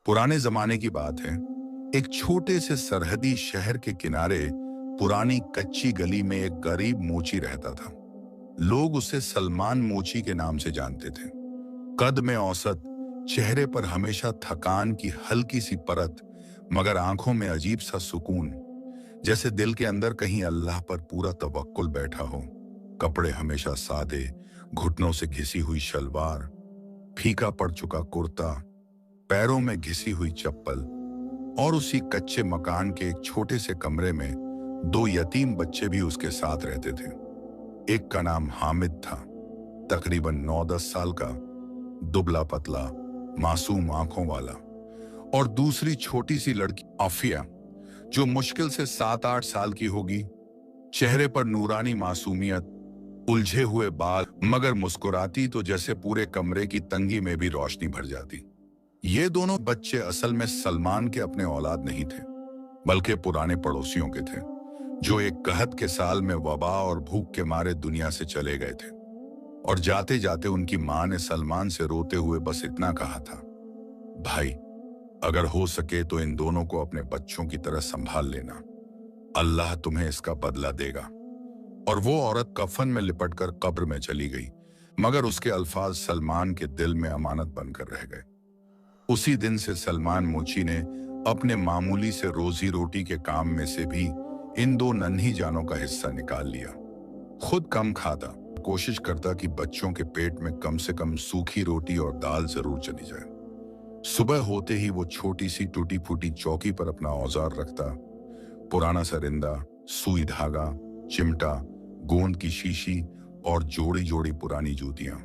पुराने जमाने की बात है। एक छोटे से सरहदी शहर के किनारे पुरानी कच्ची गली में एक गरीब मोची रहता था। लोग उसे सलमान मोची के नाम से जानते थे। कद में औसत, चेहरे पर हमेशा थकान की हल्की सी परत, मगर आंखों में अजीब सा सुकून, जैसे दिल के अंदर कहीं अल्लाह पर पूरा तवक्कुल बैठा हो। कपड़े हमेशा सादे, घुटनों से घिसी हुई शलवार, फीका पड़ चुका कुर्ता, पैरों में घिसी हुई चप्पल, और उसी कच्चे मकान के एक छोटे से कमरे में दो यतीम बच्चे भी उसके साथ रहते थे। एक का नाम हामिद था, तकरीबन 9-10 साल का, दुबला पतला, मासूम आंखों वाला, और दूसरी छोटी सी लड़की आफिया, जो मुश्किल से 7-8 साल की होगी। चेहरे पर नूरानी मासूमियत, उलझे हुए बाल, मगर मुस्कुराती तो जैसे पूरे कमरे की तंगी में भी रोशनी भर जाती। ये दोनों बच्चे असल में सलमान के अपने औलाद नहीं थे, बल्कि पुराने पड़ोसियों के थे, जो एक कहत के साल में वबा और भूख के मारे दुनिया से चले गए थे। और जाते जाते उनकी मां ने सलमान से रोते हुए बस इतना कहा था, भाई, अगर हो सके तो इन दोनों को अपने बच्चों की तरह संभाल लेना, अल्लाह तुम्हें इसका बदला देगा। और वो औरत कफन में लिपटकर कब्र में चली गई, मगर उसके अल्फाज सलमान के दिल में अमानत बनकर रह गए। उसी दिन से सलमान मोची ने अपने मामूली से रोजी रोटी के काम में से भी इन दो नन्ही जानों का हिस्सा निकाल लिया। खुद कम खाता, कोशिश करता कि बच्चों के पेट में कम से कम सूखी रोटी और दाल जरूर चली जाए। सुबह होते ही वो छोटी सी टूटी फूटी चौकी पर अपना औजार रखता, पुराना सरिंदा, सुई धागा, चिमटा, गोंद की शीशी और जोड़ी जोड़ी पुरानी जूतियां।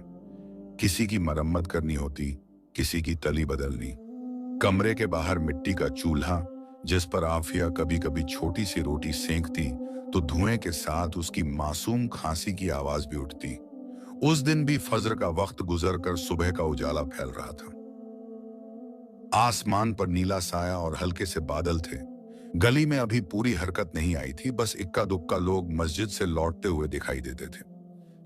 किसी की मरम्मत करनी होती, किसी की तली बदलनी। कमरे के बाहर मिट्टी का चूल्हा, जिस पर आफिया कभी कभी छोटी सी रोटी सेंकती तो धुएं के साथ उसकी मासूम खांसी की आवाज भी उठती। उस दिन भी फजर का वक्त गुजरकर सुबह का उजाला फैल रहा था। आसमान पर नीला साया और हल्के से बादल थे। गली में अभी पूरी हरकत नहीं आई थी, बस इक्का दुक्का लोग मस्जिद से लौटते हुए दिखाई देते थे।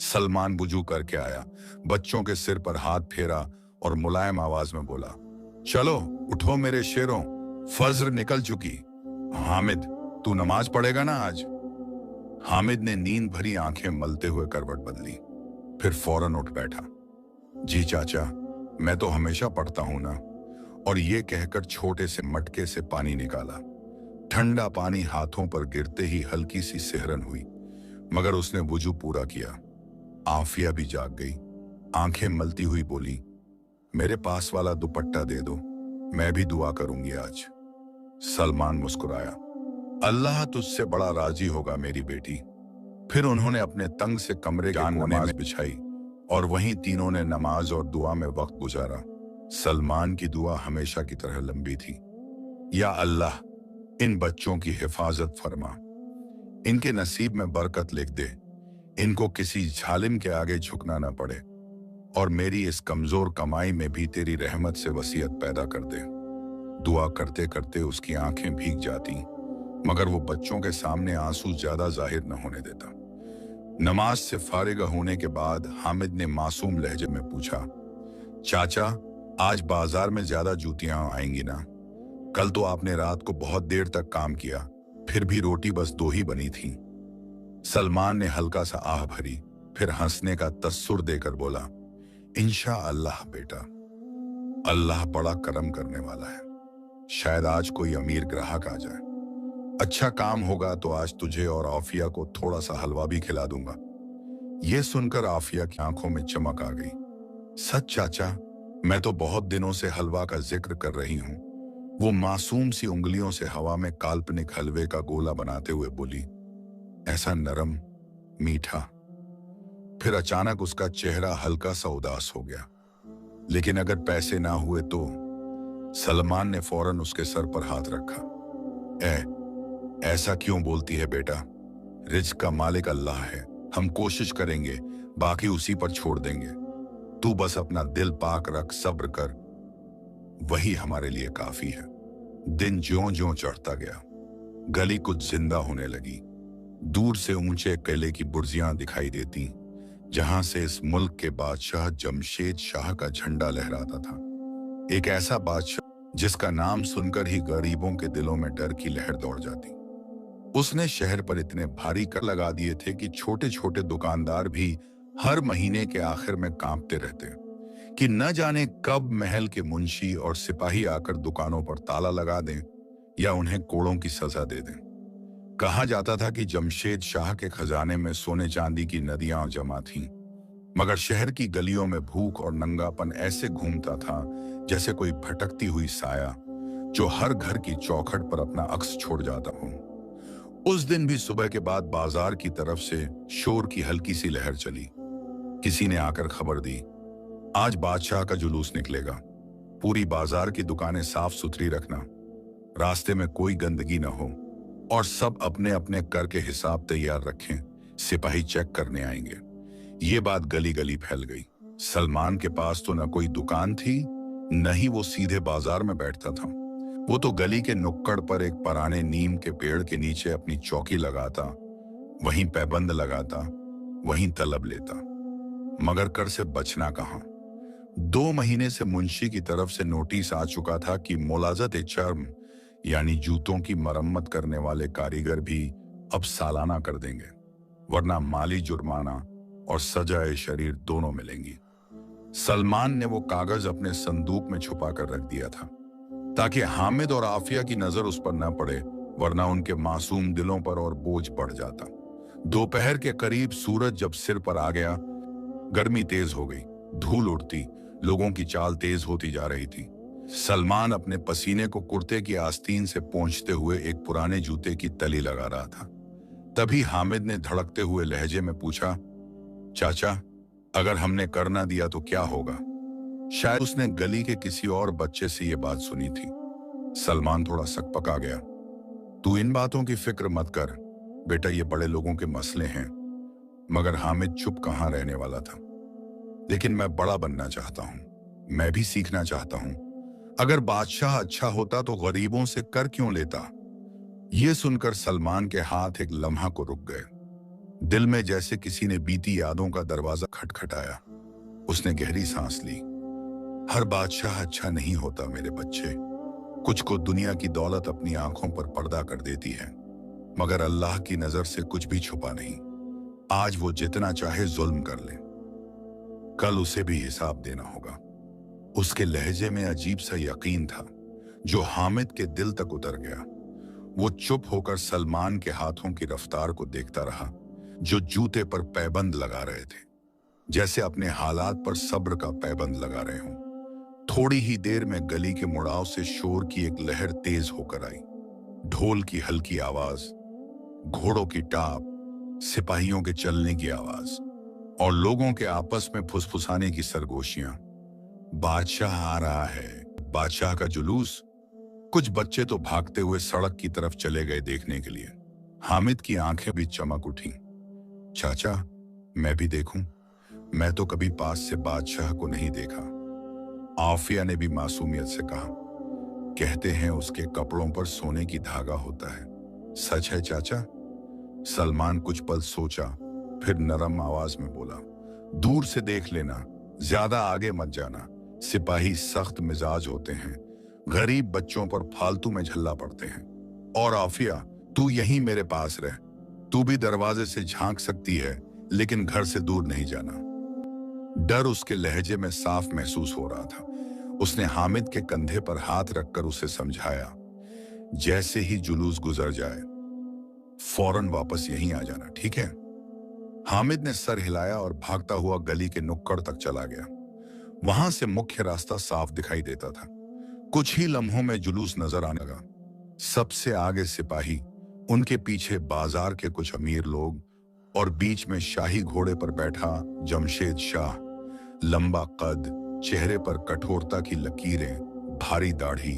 सलमान बुजू करके आया, बच्चों के सिर पर हाथ फेरा और मुलायम आवाज में बोला, चलो उठो मेरे शेरों, फज्र निकल चुकी। हामिद, तू नमाज पढ़ेगा ना आज? हामिद ने नींद भरी आंखें मलते हुए करवट बदली, फिर फौरन उठ बैठा। जी चाचा, मैं तो हमेशा पढ़ता हूं ना। और ये कहकर छोटे से मटके से पानी निकाला। ठंडा पानी हाथों पर गिरते ही हल्की सी सिहरन हुई, मगर उसने वुजू पूरा किया। आफिया भी जाग गई, आंखें मलती हुई बोली, मेरे पास वाला दुपट्टा दे दो, मैं भी दुआ करूंगी आज। सलमान मुस्कुराया, अल्लाह तुझसे बड़ा राजी होगा मेरी बेटी। फिर उन्होंने अपने तंग से कमरे के कोने में बिछाई और वहीं तीनों ने नमाज और दुआ में वक्त गुजारा। सलमान की दुआ हमेशा की तरह लंबी थी। या अल्लाह, इन बच्चों की हिफाजत फरमा, इनके नसीब में बरकत लिख दे, इनको किसी जालिम के आगे झुकना ना पड़े, और मेरी इस कमजोर कमाई में भी तेरी रहमत से वसीयत पैदा कर दे। दुआ करते करते उसकी आंखें भीग जाती, मगर वो बच्चों के सामने आंसू ज्यादा जाहिर न होने देता। नमाज से फारिग होने के बाद हामिद ने मासूम लहजे में पूछा, चाचा, आज बाजार में ज्यादा जूतियां आएंगी ना? कल तो आपने रात को बहुत देर तक काम किया, फिर भी रोटी बस 2 ही बनी थी। सलमान ने हल्का सा आह भरी, फिर हंसने का तस्सुर देकर बोला, इंशा अल्लाह बेटा, अल्लाह बड़ा करम करने वाला है। शायद आज कोई अमीर ग्राहक आ जाए। अच्छा काम होगा तो आज तुझे और आफिया को थोड़ा सा हलवा भी खिला दूंगा। यह सुनकर आफिया की आंखों में चमक आ गई। सच चाचा, मैं तो बहुत दिनों से हलवा का जिक्र कर रही हूं। वो मासूम सी उंगलियों से हवा में काल्पनिक हलवे का गोला बनाते हुए बोली, ऐसा नरम, मीठा। फिर अचानक उसका चेहरा हल्का सा उदास हो गया। लेकिन अगर पैसे ना हुए तो? सलमान ने फौरन उसके सर पर हाथ रखा। ऐसा क्यों बोलती है बेटा? रिज्क का मालिक अल्लाह है, हम कोशिश करेंगे, बाकी उसी पर छोड़ देंगे। तू बस अपना दिल पाक रख, सब्र कर, वही हमारे लिए काफी है। दिन ज्यों-ज्यों चढ़ता गया, गली कुछ जिंदा होने लगी। दूर से ऊंचे किले की बुर्जियां दिखाई देती, जहां से इस मुल्क के बादशाह जमशेद शाह का झंडा लहराता था। एक ऐसा बादशाह जिसका नाम सुनकर ही गरीबों के दिलों में डर की लहर दौड़ जाती। उसने शहर पर इतने भारी कर लगा दिए थे कि छोटे छोटे दुकानदार भी हर महीने के आखिर में कांपते रहते कि न जाने कब महल के मुंशी और सिपाही आकर दुकानों पर ताला लगा दें या उन्हें कोड़ों की सजा दे दें। कहा जाता था कि जमशेद शाह के खजाने में सोने चांदी की नदियां जमा थीं, मगर शहर की गलियों में भूख और नंगापन ऐसे घूमता था जैसे कोई भटकती हुई साया जो हर घर की चौखट पर अपना अक्स छोड़ जाता हो। उस दिन भी सुबह के बाद बाजार की तरफ से शोर की हल्की सी लहर चली। किसी ने आकर खबर दी, आज बादशाह का जुलूस निकलेगा, पूरी बाजार की दुकानें साफ सुथरी रखना, रास्ते में कोई गंदगी न हो और सब अपने अपने कर के हिसाब तैयार रखें, सिपाही चेक करने आएंगे। ये बात गली गली फैल गई। सलमान के पास तो न कोई दुकान थी, न ही वो सीधे बाजार में बैठता था। वो तो गली के नुक्कड़ पर एक पुराने नीम के पेड़ के नीचे अपनी चौकी लगाता, वहीं पैबंद लगाता, वहीं तलब लेता। मगर कर से बचना कहां। 2 महीने से मुंशी की तरफ से नोटिस आ चुका था कि मुलाजत चर्म यानी जूतों की मरम्मत करने वाले कारीगर भी अब सालाना कर देंगे, वरना माली जुर्माना और सजाए शरीर दोनों मिलेंगी। सलमान ने वो कागज अपने संदूक में छुपा कर रख दिया था ताकि हामिद और आफिया की नजर उस पर न पड़े, वरना उनके मासूम दिलों पर और बोझ बढ़ जाता। दोपहर के करीब सूरज जब सिर पर आ गया, गर्मी तेज हो गई, धूल उड़ती, लोगों की चाल तेज होती जा रही थी। सलमान अपने पसीने को कुर्ते की आस्तीन से पोंछते हुए एक पुराने जूते की तली लगा रहा था। तभी हामिद ने धड़कते हुए लहजे में पूछा, चाचा, अगर हमने कर ना दिया तो क्या होगा? शायद उसने गली के किसी और बच्चे से ये बात सुनी थी। सलमान थोड़ा सकपका गया। तू इन बातों की फिक्र मत कर बेटा, ये बड़े लोगों के मसले हैं। मगर हामिद चुप कहां रहने वाला था। लेकिन मैं बड़ा बनना चाहता हूं, मैं भी सीखना चाहता हूं। अगर बादशाह अच्छा होता तो गरीबों से कर क्यों लेता? यह सुनकर सलमान के हाथ एक लम्हा को रुक गए। दिल में जैसे किसी ने बीती यादों का दरवाजा खटखटाया। उसने गहरी सांस ली। हर बादशाह अच्छा नहीं होता मेरे बच्चे। कुछ को दुनिया की दौलत अपनी आंखों पर पर्दा कर देती है, मगर अल्लाह की नजर से कुछ भी छुपा नहीं। आज वो जितना चाहे जुल्म कर ले, कल उसे भी हिसाब देना होगा। उसके लहजे में अजीब सा यकीन था जो हामिद के दिल तक उतर गया। वो चुप होकर सलमान के हाथों की रफ्तार को देखता रहा, जो जूते पर पैबंद लगा रहे थे, जैसे अपने हालात पर सब्र का पैबंद लगा रहे हों। थोड़ी ही देर में गली के मुड़ाव से शोर की एक लहर तेज होकर आई। ढोल की हल्की आवाज, घोड़ों की टाप, सिपाहियों के चलने की आवाज और लोगों के आपस में फुसफुसाने की सरगोशियां। बादशाह आ रहा है, बादशाह का जुलूस। कुछ बच्चे तो भागते हुए सड़क की तरफ चले गए देखने के लिए। हामिद की आंखें भी चमक उठी। चाचा, मैं भी देखूं? मैं तो कभी पास से बादशाह को नहीं देखा। आफिया ने भी मासूमियत से कहा। कहते हैं उसके कपड़ों पर सोने की धागा होता है, सच है चाचा? सलमान कुछ पल सोचा, फिर नरम आवाज में बोला, दूर से देख लेना, ज्यादा आगे मत जाना। सिपाही सख्त मिजाज होते हैं, गरीब बच्चों पर फालतू में झल्ला पड़ते हैं। और आफिया, तू यहीं मेरे पास रह। तू भी दरवाजे से झांक सकती है, लेकिन घर से दूर नहीं जाना। डर उसके लहजे में साफ महसूस हो रहा था। उसने हामिद के कंधे पर हाथ रखकर उसे समझाया, जैसे ही जुलूस गुजर जाए फौरन वापस यहीं आ जाना, ठीक है? हामिद ने सर हिलाया और भागता हुआ गली के नुक्कड़ तक चला गया। वहां से मुख्य रास्ता साफ दिखाई देता था। कुछ ही लम्हों में जुलूस नजर आने लगा। सबसे आगे सिपाही, उनके पीछे बाजार के कुछ अमीर लोग और बीच में शाही घोड़े पर बैठा जमशेद शाह। लंबा कद, चेहरे पर कठोरता की लकीरें, भारी दाढ़ी,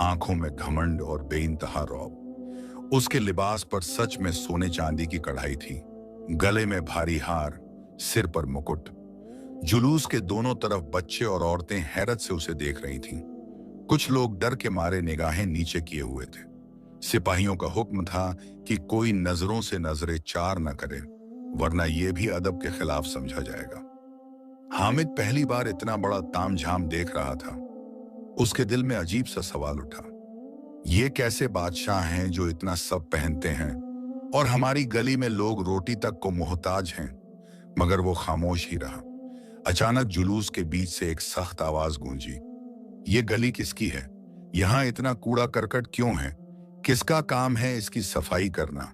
आंखों में घमंड और बेइंतहा रौब। उसके लिबास पर सच में सोने चांदी की कढ़ाई थी, गले में भारी हार, सिर पर मुकुट। जुलूस के दोनों तरफ बच्चे और औरतें हैरत से उसे देख रही थीं। कुछ लोग डर के मारे निगाहें नीचे किए हुए थे। सिपाहियों का हुक्म था कि कोई नजरों से नजरें चार न करे, वरना यह भी अदब के खिलाफ समझा जाएगा। हामिद पहली बार इतना बड़ा तामझाम देख रहा था। उसके दिल में अजीब सा सवाल उठा। ये कैसे बादशाह हैं जो इतना सब पहनते हैं और हमारी गली में लोग रोटी तक को मोहताज हैं। मगर वो खामोश ही रहा। अचानक जुलूस के बीच से एक सख्त आवाज गूंजी। ये गली किसकी है? यहाँ इतना कूड़ा करकट क्यों है? किसका काम है इसकी सफाई करना?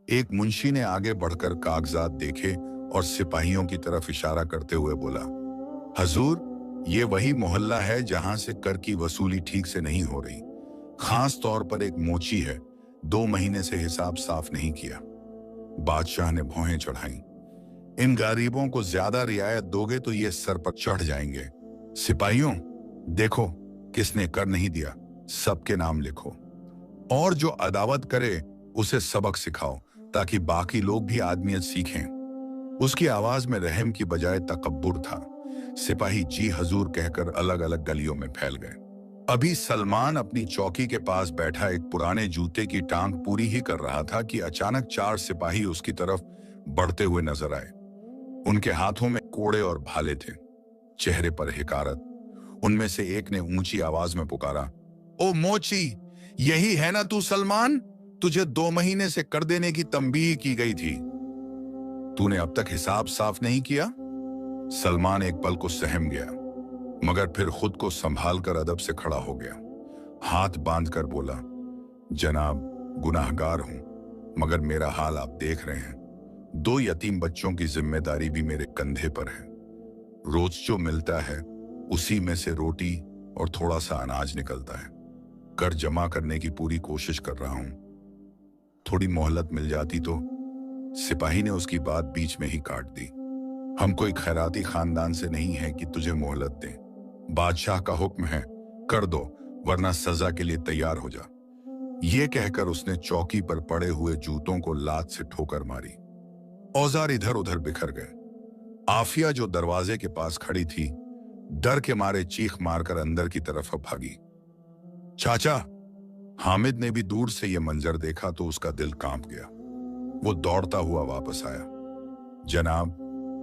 एक मुंशी ने आगे बढ़कर कागजात देखे और सिपाहियों की तरफ इशारा करते हुए बोला, हजूर, ये वही मोहल्ला है जहां से कर की वसूली ठीक से नहीं हो रही। खास तौर पर एक मोची है, 2 महीने से हिसाब साफ नहीं किया। बादशाह ने भौहें चढ़ाई। इन गरीबों को ज्यादा रियायत दोगे तो ये सर पर चढ़ जाएंगे। सिपाहियों, देखो किसने कर नहीं दिया, सबके नाम लिखो और जो अदावत करे उसे सबक सिखाओ ताकि बाकी लोग भी आदमियत सीखें। उसकी आवाज में रहम की बजाय तकब्बुर था। सिपाही जी हजूर कहकर अलग अलग गलियों में फैल गए। अभी सलमान अपनी चौकी के पास बैठा एक पुराने जूते की टांग पूरी ही कर रहा था कि अचानक 4 सिपाही उसकी तरफ बढ़ते हुए नजर आए। उनके हाथों में कोड़े और भाले थे, चेहरे पर हिकारत। उनमें से एक ने ऊंची आवाज में पुकारा, ओ मोची, यही है ना तू सलमान? तुझे 2 महीने से कर देने की तंबीह की गई थी। तूने अब तक हिसाब साफ नहीं किया? सलमान एक पल को सहम गया, मगर फिर खुद को संभाल कर अदब से खड़ा हो गया। हाथ बांधकर बोला, जनाब, गुनाहगार हूं, मगर मेरा हाल आप देख रहे हैं। 2 यतीम बच्चों की जिम्मेदारी भी मेरे कंधे पर है। रोज जो मिलता है उसी में से रोटी और थोड़ा सा अनाज निकलता है। कर जमा करने की पूरी कोशिश कर रहा हूं। थोड़ी मोहलत मिल जाती तो। सिपाही ने उसकी बात बीच में ही काट दी। हम कोई खैराती खानदान से नहीं है कि तुझे मोहलत दें। बादशाह का हुक्म है, कर दो, वरना सजा के लिए तैयार हो जा। ये कहकर उसने चौकी पर पड़े हुए जूतों को लात से ठोकर मारी। औजार इधर उधर बिखर गए। आफिया जो दरवाजे के पास खड़ी थी, डर के मारे चीख मारकर अंदर की तरफ भागी। चाचा! हामिद ने भी दूर से यह मंजर देखा तो उसका दिल कांप गया। वो दौड़ता हुआ वापस आया। जनाब,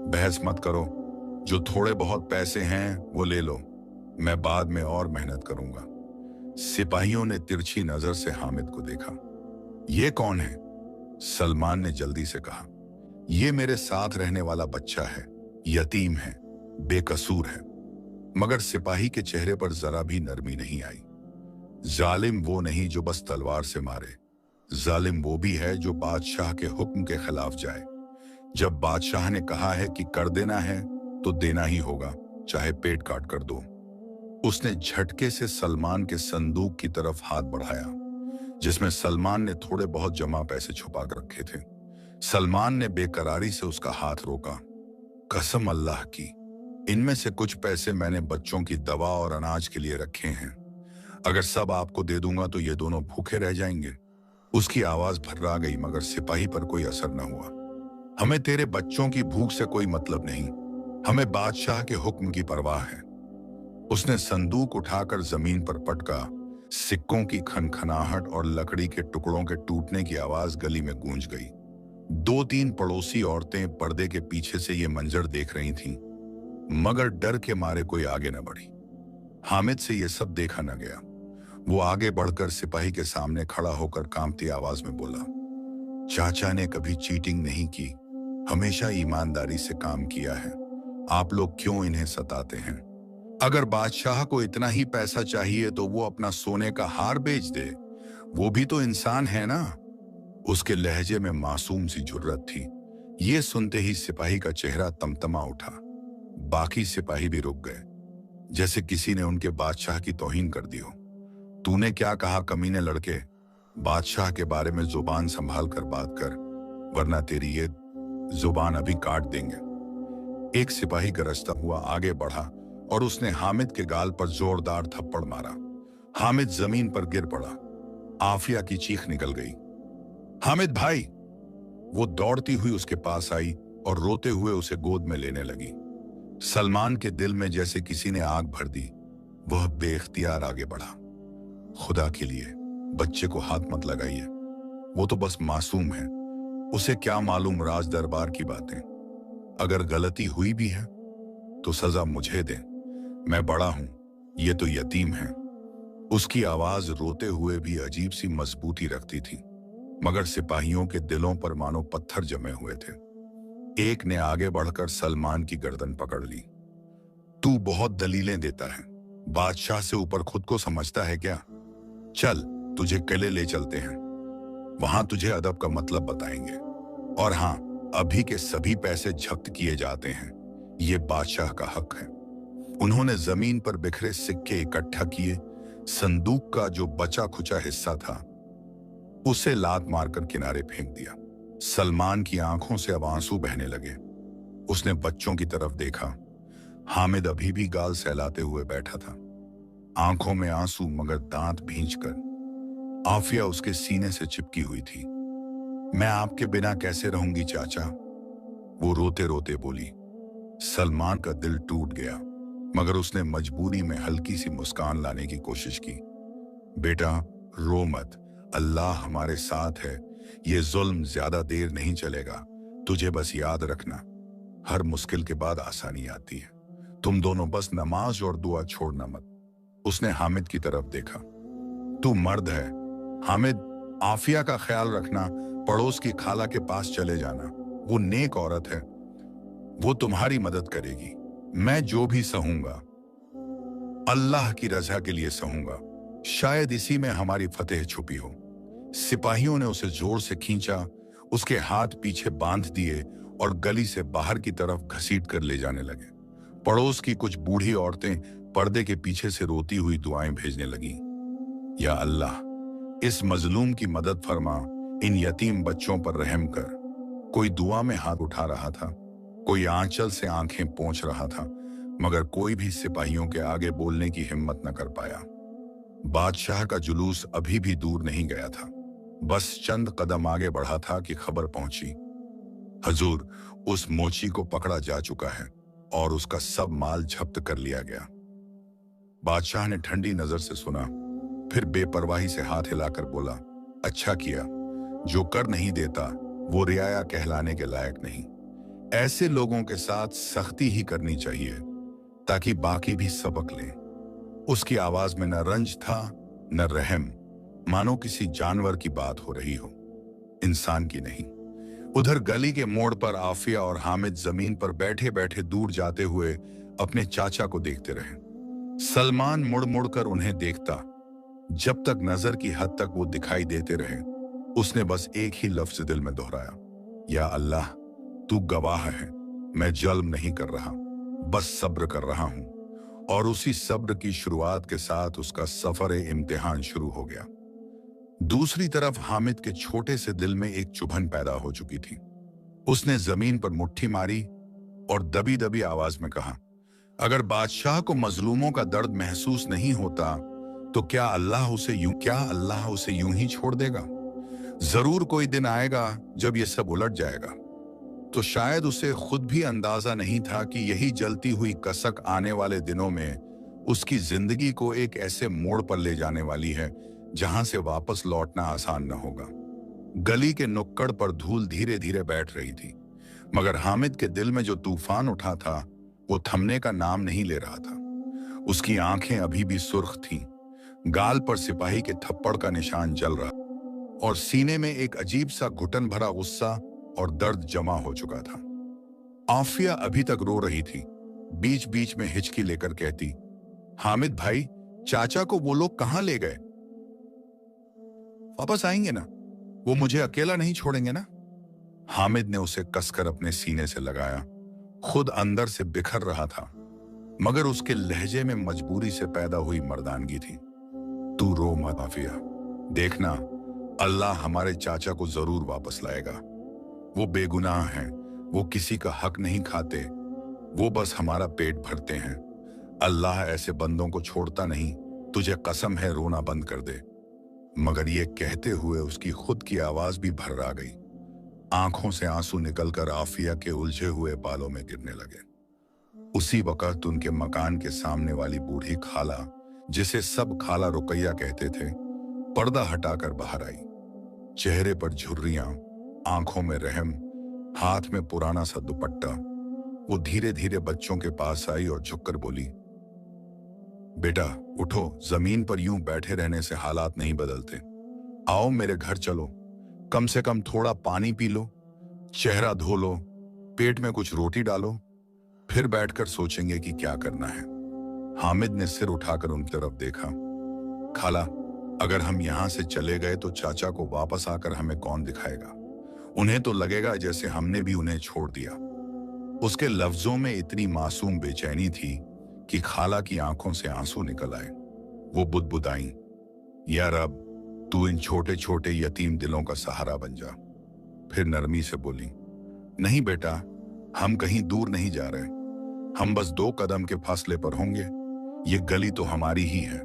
बहस मत करो, जो थोड़े बहुत पैसे हैं वो ले लो, मैं बाद में और मेहनत करूंगा। सिपाहियों ने तिरछी नजर से हामिद को देखा। ये कौन है? सलमान ने जल्दी से कहा, ये मेरे साथ रहने वाला बच्चा है, यतीम है, बेकसूर है। मगर सिपाही के चेहरे पर जरा भी नरमी नहीं आई। जालिम वो नहीं जो बस तलवार से मारे, जालिम वो भी है जो बादशाह के हुक्म के खिलाफ जाए। जब बादशाह ने कहा है कि कर देना है तो देना ही होगा, चाहे पेट काट कर दो। उसने झटके से सलमान के संदूक की तरफ हाथ बढ़ाया, जिसमें सलमान ने थोड़े बहुत जमा पैसे छुपा कर रखे थे। सलमान ने बेकरारी से उसका हाथ रोका। कसम अल्लाह की, इनमें से कुछ पैसे मैंने बच्चों की दवा और अनाज के लिए रखे हैं। अगर सब आपको दे दूंगा तो ये दोनों भूखे रह जाएंगे। उसकी आवाज भर्रा गई, मगर सिपाही पर कोई असर न हुआ। हमें तेरे बच्चों की भूख से कोई मतलब नहीं, हमें बादशाह के हुक्म की परवाह है। उसने संदूक उठाकर जमीन पर पटका। सिक्कों की खनखनाहट और लकड़ी के टुकड़ों के टूटने की आवाज गली में गूंज गई। 2-3 पड़ोसी औरतें पर्दे के पीछे से ये मंजर देख रही थीं, मगर डर के मारे कोई आगे न बढ़ी। हामिद से ये सब देखा न गया। वो आगे बढ़कर सिपाही के सामने खड़ा होकर कांपती आवाज में बोला, चाचा ने कभी चीटिंग नहीं की, हमेशा ईमानदारी से काम किया है। आप लोग क्यों इन्हें सताते हैं? अगर बादशाह को इतना ही पैसा चाहिए तो वो अपना सोने का हार बेच दे, वो भी तो इंसान है ना। उसके लहजे में मासूम सी जुर्रत थी। ये सुनते ही सिपाही का चेहरा तमतमा उठा। बाकी सिपाही भी रुक गए, जैसे किसी ने उनके बादशाह की तौहीन कर दी हो। तूने क्या कहा कमीने लड़के? बादशाह के बारे में जुबान संभाल कर बात कर, वरना तेरी ये जुबान अभी काट देंगे। एक सिपाही गरजता हुआ आगे बढ़ा और उसने हामिद के गाल पर जोरदार थप्पड़ मारा। हामिद जमीन पर गिर पड़ा। आफिया की चीख निकल गई, हामिद भाई! वो दौड़ती हुई उसके पास आई और रोते हुए उसे गोद में लेने लगी। सलमान के दिल में जैसे किसी ने आग भर दी। वह बेख्तियार आगे बढ़ा। खुदा के लिए बच्चे को हाथ मत लगाइए, वो तो बस मासूम है, उसे क्या मालूम राज दरबार की बातें। अगर गलती हुई भी है तो सजा मुझे दें, मैं बड़ा हूं, ये तो यतीम है। उसकी आवाज रोते हुए भी अजीब सी मजबूती रखती थी, मगर सिपाहियों के दिलों पर मानो पत्थर जमे हुए थे। एक ने आगे बढ़कर सलमान की गर्दन पकड़ ली। तू बहुत दलीलें देता है, बादशाह से ऊपर खुद को समझता है क्या? चल, तुझे किले ले चलते हैं, वहां तुझे अदब का मतलब बताएंगे। और हाँ, अभी के सभी पैसे जब्त किए जाते हैं, ये बादशाह का हक है। उन्होंने जमीन पर बिखरे सिक्के इकट्ठा किए, संदूक का जो बचा खुचा हिस्सा था उसे लात मारकर किनारे फेंक दिया। सलमान की आंखों से अब आंसू बहने लगे। उसने बच्चों की तरफ देखा। हामिद अभी भी गाल सहलाते हुए बैठा था, आंखों में आंसू मगर दांत भींचकर। आफिया उसके सीने से चिपकी हुई थी। मैं आपके बिना कैसे रहूंगी चाचा, वो रोते रोते बोली। सलमान का दिल टूट गया, मगर उसने मजबूरी में हल्की सी मुस्कान लाने की कोशिश की। बेटा, रो मत, अल्लाह हमारे साथ है, ये जुल्म ज्यादा देर नहीं चलेगा। तुझे बस याद रखना, हर मुश्किल के बाद आसानी आती है। तुम दोनों बस नमाज और दुआ छोड़ना मत। उसने हामिद की तरफ देखा। तू मर्द है हामिद, आफिया का ख्याल रखना, पड़ोस की खाला के पास चले जाना, वो नेक औरत है, वो तुम्हारी मदद करेगी। मैं जो भी सहूंगा अल्लाह की रजा के लिए सहूंगा, शायद इसी में हमारी फतेह छुपी हो। सिपाहियों ने उसे जोर से खींचा, उसके हाथ पीछे बांध दिए और गली से बाहर की तरफ घसीट कर ले जाने लगे। पड़ोस की कुछ बूढ़ी औरतें पर्दे के पीछे से रोती हुई दुआएं भेजने लगीं। या अल्लाह, इस मजलूम की मदद फरमा, इन यतीम बच्चों पर रहम कर। कोई दुआ में हाथ उठा रहा था, कोई आंचल से आंखें पोंछ रहा था, मगर कोई भी सिपाहियों के आगे बोलने की हिम्मत न कर पाया। बादशाह का जुलूस अभी भी दूर नहीं गया था, बस चंद कदम आगे बढ़ा था कि खबर पहुंची। हजूर, उस मोची को पकड़ा जा चुका है और उसका सब माल जब्त कर लिया गया। बादशाह ने ठंडी नजर से सुना, फिर बेपरवाही से हाथ हिलाकर बोला, अच्छा किया, जो कर नहीं देता वो रियाया कहलाने के लायक नहीं। ऐसे लोगों के साथ सख्ती ही करनी चाहिए ताकि बाकी भी सबक लें। उसकी आवाज में न रंज था न रहम, मानो किसी जानवर की बात हो रही हो, इंसान की नहीं। उधर गली के मोड़ पर आफिया और हामिद जमीन पर बैठे बैठे दूर जाते हुए अपने चाचा को देखते रहे। सलमान मुड़ मुड़ कर उन्हें देखता, जब तक नजर की हद तक वो दिखाई देते रहे। उसने बस एक ही लफ्ज दिल में दोहराया, या अल्लाह, तू गवाह है, मैं जल्म नहीं कर रहा, बस सब्र कर रहा हूं। और उसी सब्र की शुरुआत के साथ उसका सफर इम्तिहान शुरू हो गया। दूसरी तरफ हामिद के छोटे से दिल में एक चुभन पैदा हो चुकी थी। उसने जमीन पर मुट्ठी मारी और दबी दबी आवाज में कहा, अगर बादशाह को मजलूमों का दर्द महसूस नहीं होता तो क्या अल्लाह उसे यूं ही छोड़ देगा? जरूर कोई दिन आएगा जब ये सब उलट जाएगा। तो शायद उसे खुद भी अंदाजा नहीं था कि यही जलती हुई कसक आने वाले दिनों में उसकी जिंदगी को एक ऐसे मोड़ पर ले जाने वाली है जहां से वापस लौटना आसान न होगा। गली के नुक्कड़ पर धूल धीरे धीरे बैठ रही थी, मगर हामिद के दिल में जो तूफान उठा था वो थमने का नाम नहीं ले रहा था। उसकी आंखें अभी भी सुर्ख थीं, गाल पर सिपाही के थप्पड़ का निशान जल रहा और सीने में एक अजीब सा घुटन भरा गुस्सा और दर्द जमा हो चुका था। आफिया अभी तक रो रही थी, बीच बीच में हिचकी लेकर कहती, हामिद भाई, चाचा को वो लोग कहां ले गए? वापस आएंगे ना? वो मुझे अकेला नहीं छोड़ेंगे ना? हामिद ने उसे कसकर अपने सीने से लगाया। खुद अंदर से बिखर रहा था, मगर उसके लहजे में मजबूरी से पैदा हुई मर्दानगी थी। तू रो मत आफिया, देखना अल्लाह हमारे चाचा को जरूर वापस लाएगा। वो बेगुनाह हैं, वो किसी का हक नहीं खाते, वो बस हमारा पेट भरते हैं। अल्लाह ऐसे बंदों को छोड़ता नहीं, तुझे कसम है रोना बंद कर दे। मगर ये कहते हुए उसकी खुद की आवाज भी भर्रा गई। आंखों से आंसू निकलकर आफिया के उलझे हुए बालों में गिरने लगे। उसी वक्त उनके मकान के सामने वाली बूढ़ी खाला, जिसे सब खाला रुकैया कहते थे, पर्दा हटाकर बाहर आई। चेहरे पर झुर्रियां, आंखों में रहम, हाथ में पुराना सा दुपट्टा। वो धीरे धीरे बच्चों के पास आई और झुककर बोली, बेटा उठो, जमीन पर यूं बैठे रहने से हालात नहीं बदलते। आओ मेरे घर चलो, कम से कम थोड़ा पानी पी लो, चेहरा धो लो, पेट में कुछ रोटी डालो, फिर बैठकर सोचेंगे कि क्या करना है। हामिद ने सिर उठाकर उनकी तरफ देखा। खाला, अगर हम यहाँ से चले गए तो चाचा को वापस आकर हमें कौन दिखाएगा? उन्हें तो लगेगा जैसे हमने भी उन्हें छोड़ दिया। उसके लफ्जों में इतनी मासूम बेचैनी थी कि खाला की आंखों से आंसू निकल आए। वो बुदबुदाई, यार अब तू इन छोटे छोटे यतीम दिलों का सहारा बन जा। फिर नरमी से बोली, नहीं बेटा, हम कहीं दूर नहीं जा रहे, हम बस 2 कदम के फासले पर होंगे। ये गली तो हमारी ही है।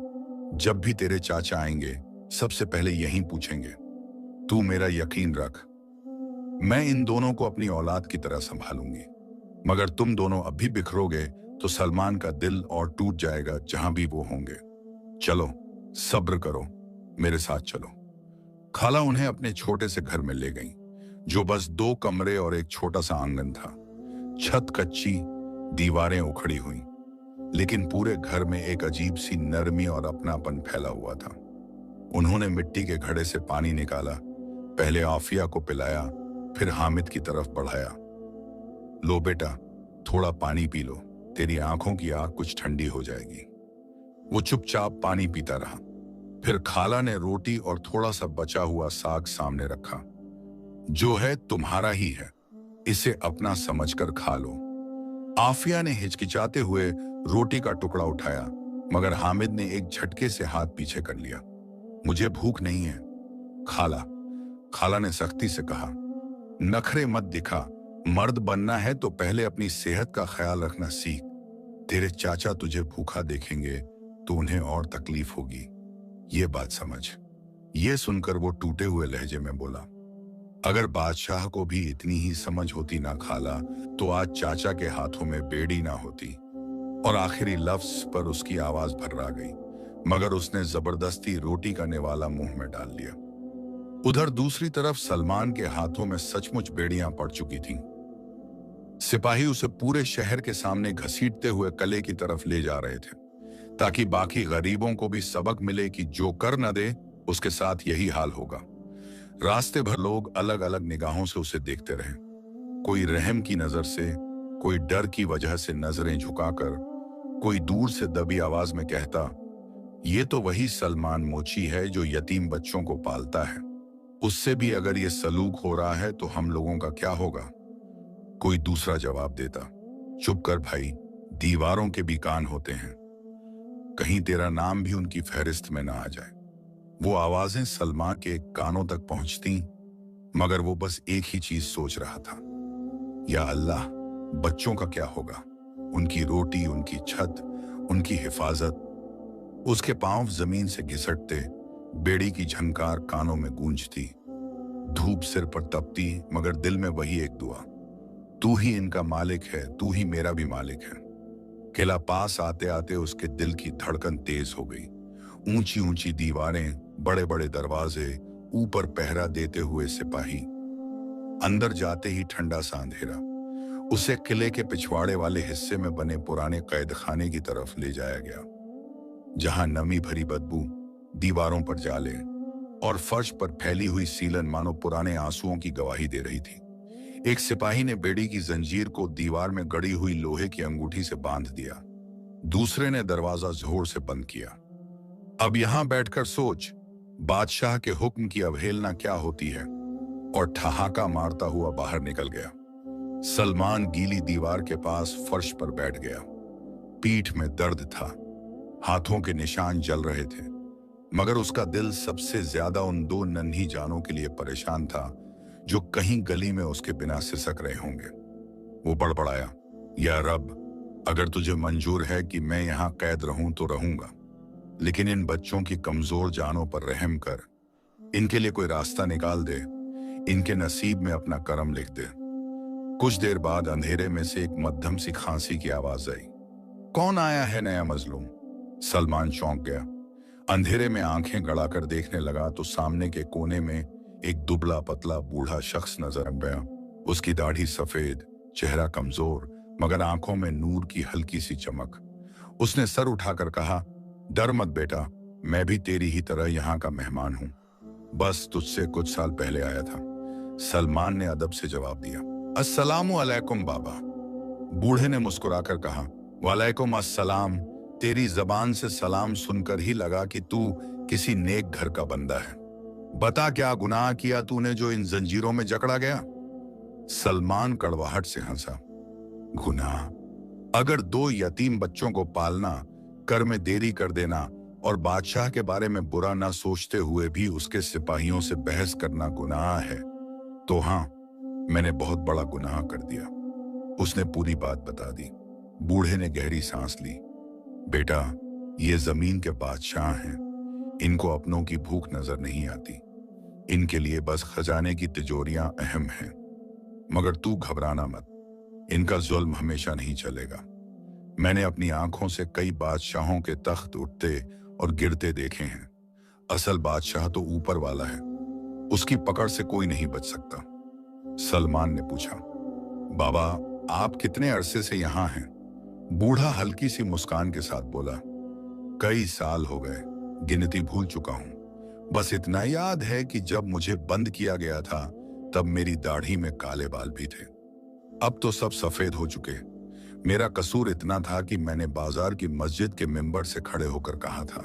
जब भी तेरे चाचा आएंगे सबसे पहले यहीं पूछेंगे। तू मेरा यकीन रख, मैं इन दोनों को अपनी औलाद की तरह संभालूंगी। मगर तुम दोनों अब भी बिखरोगे तो सलमान का दिल और टूट जाएगा जहां भी वो होंगे। चलो सब्र करो, मेरे साथ चलो। खाला उन्हें अपने छोटे से घर में ले गई, जो बस 2 कमरे और एक छोटा सा आंगन था। छत कच्ची, दीवारें उखड़ी हुई, लेकिन पूरे घर में एक अजीब सी नरमी और अपनापन फैला हुआ था। उन्होंने मिट्टी के घड़े से पानी निकाला, पहले आफिया को पिलाया, फिर हामिद की तरफ बढ़ाया। लो बेटा, थोड़ा पानी पी लो, तेरी आंखों की आग कुछ ठंडी हो जाएगी। वो चुपचाप पानी पीता रहा। फिर खाला ने रोटी और थोड़ा सा बचा हुआ साग सामने रखा। जो है तुम्हारा ही है, इसे अपना समझकर खा लो। आफिया ने हिचकिचाते हुए रोटी का टुकड़ा उठाया, मगर हामिद ने एक झटके से हाथ पीछे कर लिया। मुझे भूख नहीं है खाला, खाला ने सख्ती से कहा। नखरे मत दिखा, मर्द बनना है तो पहले अपनी सेहत का ख्याल रखना सीख। तेरे चाचा तुझे भूखा देखेंगे तो उन्हें और तकलीफ होगी, ये बात समझ। ये सुनकर वो टूटे हुए लहजे में बोला, अगर बादशाह को भी इतनी ही समझ होती ना खाला, तो आज चाचा के हाथों में बेड़ी ना होती। और आखिरी लफ्ज पर उसकी आवाज भर्रा गई, मगर उसने जबरदस्ती रोटी का निवाला मुंह में डाल लिया। उधर दूसरी तरफ सलमान के हाथों में सचमुच बेड़ियां पड़ चुकी थीं। सिपाही उसे पूरे शहर के सामने घसीटते हुए किले की तरफ ले जा रहे थे, ताकि बाकी गरीबों को भी सबक मिले कि जो कर न दे उसके साथ यही हाल होगा। रास्ते भर लोग अलग अलग निगाहों से उसे देखते रहे, कोई रहम की नजर से, कोई डर की वजह से नजरें झुकाकर, कोई दूर से दबी आवाज में कहता, ये तो वही सलमान मोची है जो यतीम बच्चों को पालता है। उससे भी अगर ये सलूक हो रहा है तो हम लोगों का क्या होगा? कोई दूसरा जवाब देता, चुप कर भाई, दीवारों के भी कान होते हैं, कहीं तेरा नाम भी उनकी फहरिस्त में ना आ जाए। वो आवाजें सलमान के कानों तक पहुंचती, मगर वो बस एक ही चीज सोच रहा था, या अल्लाह, बच्चों का क्या होगा? उनकी रोटी, उनकी छत, उनकी हिफाजत। उसके पांव जमीन से घिसटते, बेड़ी की झनकार कानों में गूंजती, धूप सिर पर तपती, मगर दिल में वही एक दुआ, तू ही इनका मालिक है, तू ही मेरा भी मालिक है। किला पास आते आते उसके दिल की धड़कन तेज हो गई। ऊंची ऊंची दीवारें, बड़े बड़े दरवाजे, ऊपर पहरा देते हुए सिपाही। अंदर जाते ही ठंडा सा अंधेरा उसे किले के पिछवाड़े वाले हिस्से में बने पुराने कैद खाने की तरफ ले जाया गया, जहां नमी भरी बदबू दीवारों पर जाले और फर्श पर फैली हुई सीलन मानो पुराने आंसुओं की गवाही दे रही थी। एक सिपाही ने बेड़ी की जंजीर को दीवार में गड़ी हुई लोहे की अंगूठी से बांध दिया, दूसरे ने दरवाजा जोर से बंद किया। अब यहां बैठकर सोच, बादशाह के हुक्म की अवहेलना क्या होती है। और ठहाका मारता हुआ बाहर निकल गया। सलमान गीली दीवार के पास फर्श पर बैठ गया। पीठ में दर्द था, हाथों के निशान जल रहे थे, मगर उसका दिल सबसे ज्यादा उन 2 नन्ही जानों के लिए परेशान था जो कहीं गली में उसके बिना सिसक रहे होंगे। वो बड़बड़ाया, या रब, अगर तुझे मंजूर है कि मैं यहाँ कैद रहूं तो रहूंगा, लेकिन इन बच्चों की कमजोर जानों पर रहम कर, इनके लिए कोई रास्ता निकाल दे, इनके नसीब में अपना करम लिख दे। कुछ देर बाद अंधेरे में से एक मध्यम सी खांसी की आवाज आई। कौन आया है नया मजलूम? सलमान चौंक गया। अंधेरे में आंखें गड़ाकर देखने लगा तो सामने के कोने में एक दुबला पतला बूढ़ा शख्स नजर आ गया। उसकी दाढ़ी सफेद, चेहरा कमजोर, मगर आंखों में नूर की हल्की सी चमक। उसने सर उठाकर कहा, डर मत बेटा, मैं भी तेरी ही तरह यहाँ का मेहमान हूँ, बस तुझसे कुछ साल पहले आया था। सलमान ने अदब से जवाब दिया। अस्सलामु अलैकुम बाबा, बूढ़े ने मुस्कुराकर कहा। वालेकुम अस्सलाम। तेरी जबान से सलाम सुनकर ही लगा कि तू किसी नेक घर का बंदा है। बता क्या गुनाह किया तूने जो इन जंजीरों में जकड़ा गया? सलमान कड़वाहट से हंसा। गुनाह? अगर 2 यतीम बच्चों को पालना, कर में देरी कर देना और बादशाह के बारे में बुरा ना सोचते हुए भी उसके सिपाहियों से बहस करना गुनाह है, तो हाँ, मैंने बहुत बड़ा गुनाह कर दिया। उसने पूरी बात बता दी। बूढ़े ने गहरी सांस ली। बेटा, ये जमीन के बादशाह हैं, इनको अपनों की भूख नजर नहीं आती, इनके लिए बस खजाने की तिजोरियां अहम हैं। मगर तू घबराना मत, इनका जुल्म हमेशा नहीं चलेगा। मैंने अपनी आंखों से कई बादशाहों के तख्त उठते और गिरते देखे हैं। असल बादशाह तो ऊपर वाला है, उसकी पकड़ से कोई नहीं बच सकता। सलमान ने पूछा, बाबा आप कितने अरसे से यहाँ हैं? बूढ़ा हल्की सी मुस्कान के साथ बोला, कई साल हो गए, गिनती भूल चुका हूं। बस इतना याद है कि जब मुझे बंद किया गया था तब मेरी दाढ़ी में काले बाल भी थे। अब तो सब सफेद हो चुके। मेरा कसूर इतना था कि मैंने बाजार की मस्जिद के मिंबर से खड़े होकर कहा था,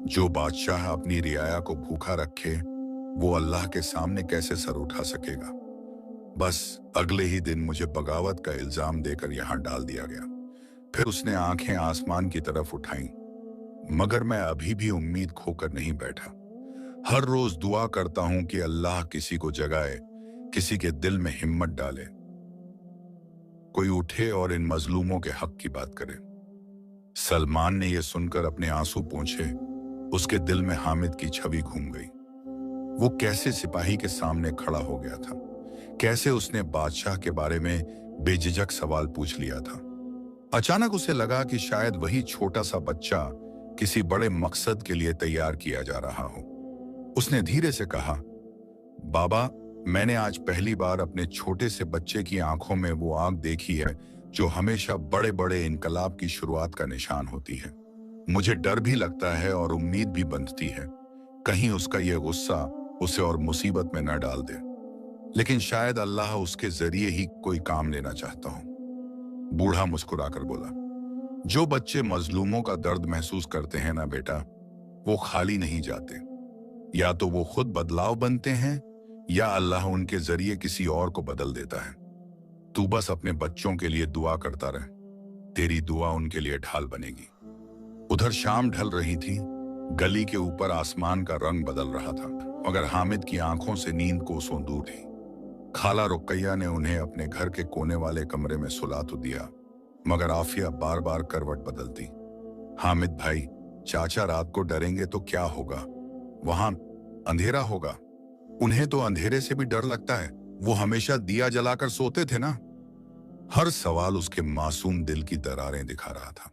जो बादशाह अपनी रियाया को भूखा रखे वो अल्लाह के सामने कैसे सर उठा सकेगा। बस अगले ही दिन मुझे बगावत का इल्जाम देकर यहां डाल दिया गया। फिर उसने आंखें आसमान की तरफ उठाई। मगर मैं अभी भी उम्मीद खोकर नहीं बैठा। हर रोज दुआ करता हूं कि अल्लाह किसी को जगाए, किसी के दिल में हिम्मत डाले, कोई उठे और इन मजलूमों के हक की बात करे। सलमान ने यह सुनकर अपने आंसू पोंछे। उसके दिल में हामिद की छवि घूम गई। वो कैसे सिपाही के सामने खड़ा हो गया था, कैसे उसने बादशाह के बारे में बेझिझक सवाल पूछ लिया था। अचानक उसे लगा कि शायद वही छोटा सा बच्चा किसी बड़े मकसद के लिए तैयार किया जा रहा हो। उसने धीरे से कहा, बाबा मैंने आज पहली बार अपने छोटे से बच्चे की आंखों में वो आग देखी है जो हमेशा बड़े बड़े इनकलाब की शुरुआत का निशान होती है। मुझे डर भी लगता है और उम्मीद भी बंधती है, कहीं उसका यह गुस्सा उसे और मुसीबत में न डाल दे। लेकिन शायद अल्लाह उसके जरिए ही कोई काम लेना चाहता हो। बूढ़ा मुस्कुराकर बोला, जो बच्चे मजलूमों का दर्द महसूस करते हैं ना बेटा, वो खाली नहीं जाते। या तो वो खुद बदलाव बनते हैं या अल्लाह उनके जरिए किसी और को बदल देता है। तू बस अपने बच्चों के लिए दुआ करता रहे, तेरी दुआ उनके लिए ढाल बनेगी। उधर शाम ढल रही थी। गली के ऊपर आसमान का रंग बदल रहा था, मगर हामिद की आंखों से नींद कोसों दूर थी। खाला रुकैया ने उन्हें अपने घर के कोने वाले कमरे में सुला तो दिया, मगर आफिया बार बार करवट बदलती। हामिद भाई, चाचा रात को डरेंगे तो क्या होगा? वहां अंधेरा होगा। उन्हें तो अंधेरे से भी डर लगता है, वो हमेशा दिया जलाकर सोते थे ना। हर सवाल उसके मासूम दिल की दरारें दिखा रहा था।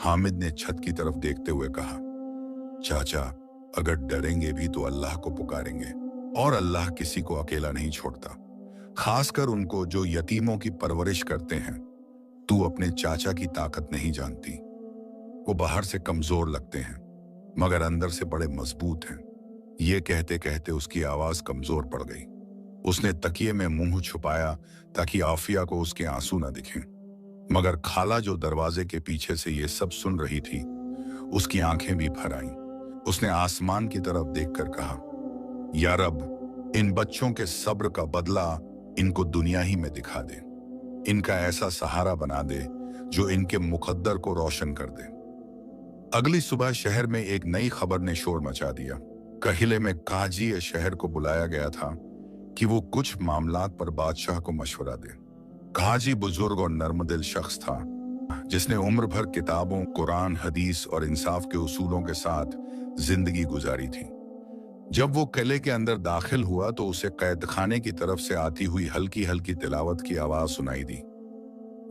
हामिद ने छत की तरफ देखते हुए कहा, चाचा अगर डरेंगे भी तो अल्लाह को पुकारेंगे, और अल्लाह किसी को अकेला नहीं छोड़ता, खासकर उनको जो यतीमों की परवरिश करते हैं। तू अपने चाचा की ताकत नहीं जानती। वो बाहर से कमजोर लगते हैं मगर अंदर से बड़े मजबूत हैं। ये कहते कहते उसकी आवाज कमजोर पड़ गई। उसने तकिए में मुंह छुपाया ताकि आफिया को उसके आंसू न दिखें। मगर खाला जो दरवाजे के पीछे से ये सब सुन रही थी, उसकी आंखें भी भर आईं। उसने आसमान की तरफ देखकर कहा, या रब, इन बच्चों के सब्र का बदला इनको दुनिया ही में दिखा दे। इनका ऐसा सहारा बना दे जो इनके मुकद्दर को रोशन कर दे। अगली सुबह शहर में एक नई खबर ने शोर मचा दिया। कहिले में काजी शहर को बुलाया गया था कि वो कुछ मामलात पर बादशाह को मशवरा दे। काजी बुजुर्ग और नर्मदिल शख्स था जिसने उम्र भर किताबों, कुरान, हदीस और इंसाफ के उसूलों के साथ जिंदगी गुजारी थी। जब वो किले के अंदर दाखिल हुआ तो उसे कैद खाने की तरफ से आती हुई हल्की हल्की तिलावत की आवाज सुनाई दी।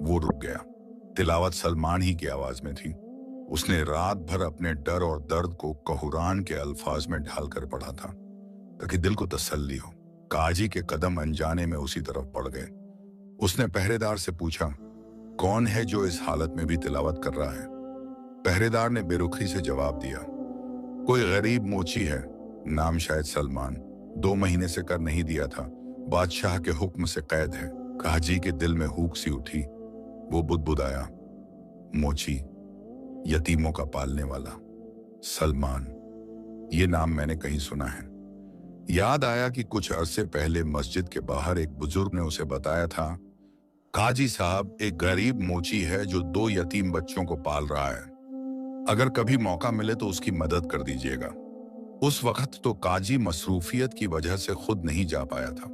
वो रुक गया। तिलावत सलमान ही की आवाज में थी। उसने रात भर अपने डर और दर्द को कुरान के अल्फाज में ढालकर पढ़ा था ताकि दिल को तसल्ली हो। काजी के कदम अनजाने में उसी तरफ पड़ गए। उसने पहरेदार से पूछा, कौन है जो इस हालत में भी तिलावत कर रहा है? पहरेदार ने बेरुखी से जवाब दिया, कोई गरीब मोची है, नाम शायद सलमान, 2 महीने से कर नहीं दिया था, बादशाह के हुक्म से कैद है। काजी के दिल में हूक सी उठी। वो बुदबुदाया, मोची, यतीमों का पालने वाला, सलमान, ये नाम मैंने कहीं सुना है। याद आया कि कुछ अरसे पहले मस्जिद के बाहर एक बुजुर्ग ने उसे बताया था, काजी साहब, एक गरीब मोची है जो 2 यतीम बच्चों को पाल रहा है, अगर कभी मौका मिले तो उसकी मदद कर दीजिएगा। उस वक्त तो काजी मसरूफियत की वजह से खुद नहीं जा पाया था,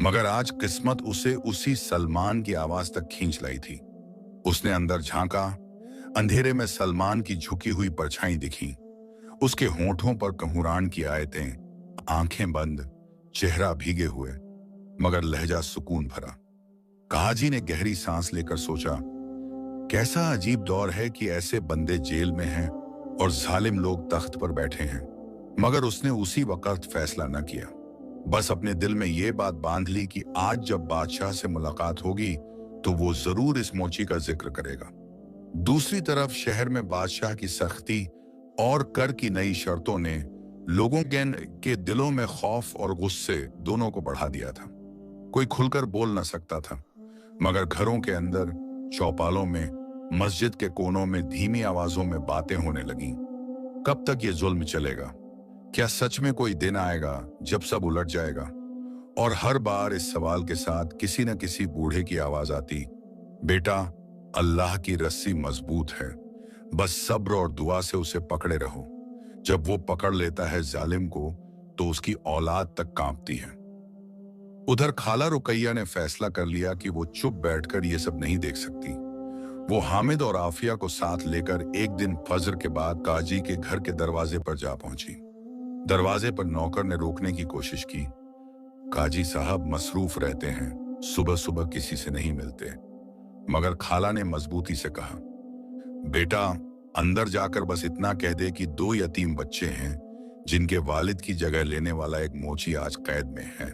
मगर आज किस्मत उसे उसी सलमान की आवाज तक खींच लाई थी। उसने अंदर झांका। अंधेरे में सलमान की झुकी हुई परछाई दिखी। उसके होंठों पर कहूरान की आयतें, आंखें बंद, चेहरा भीगे हुए, मगर लहजा सुकून भरा। काजी ने गहरी सांस लेकर सोचा, कैसा अजीब दौर है कि ऐसे बंदे जेल में हैं और जालिम लोग तख्त पर बैठे हैं। मगर उसने उसी वक्त फैसला न किया, बस अपने दिल में ये बात बांध ली कि आज जब बादशाह से मुलाकात होगी तो वो जरूर इस मोची का जिक्र करेगा। दूसरी तरफ शहर में बादशाह की सख्ती और कर की नई शर्तों ने लोगों के दिलों में खौफ और गुस्से दोनों को बढ़ा दिया था। कोई खुलकर बोल न सकता था, मगर घरों के अंदर, चौपालों में, मस्जिद के कोनों में धीमी आवाजों में बातें होने लगीं। कब तक ये जुल्म चलेगा? क्या सच में कोई दिन आएगा जब सब उलट जाएगा? और हर बार इस सवाल के साथ किसी न किसी बूढ़े की आवाज आती, बेटा, अल्लाह की रस्सी मजबूत है, बस सब्र और दुआ से उसे पकड़े रहो। जब वो पकड़ लेता है जालिम को तो उसकी औलाद तक कांपती है। उधर खाला रुकैया ने फैसला कर लिया कि वो चुप बैठकर ये सब नहीं देख सकती। वो हामिद और आफिया को साथ लेकर एक दिन फजर के बाद काजी के घर के दरवाजे पर जा पहुंची। दरवाजे पर नौकर ने रोकने की कोशिश की। काजी साहब मसरूफ रहते हैं, सुबह सुबह किसी से नहीं मिलते। मगर खाला ने मजबूती से कहा, बेटा, अंदर जाकर बस इतना कह दे कि 2 यतीम बच्चे हैं जिनके वालिद की जगह लेने वाला एक मोची आज कैद में है।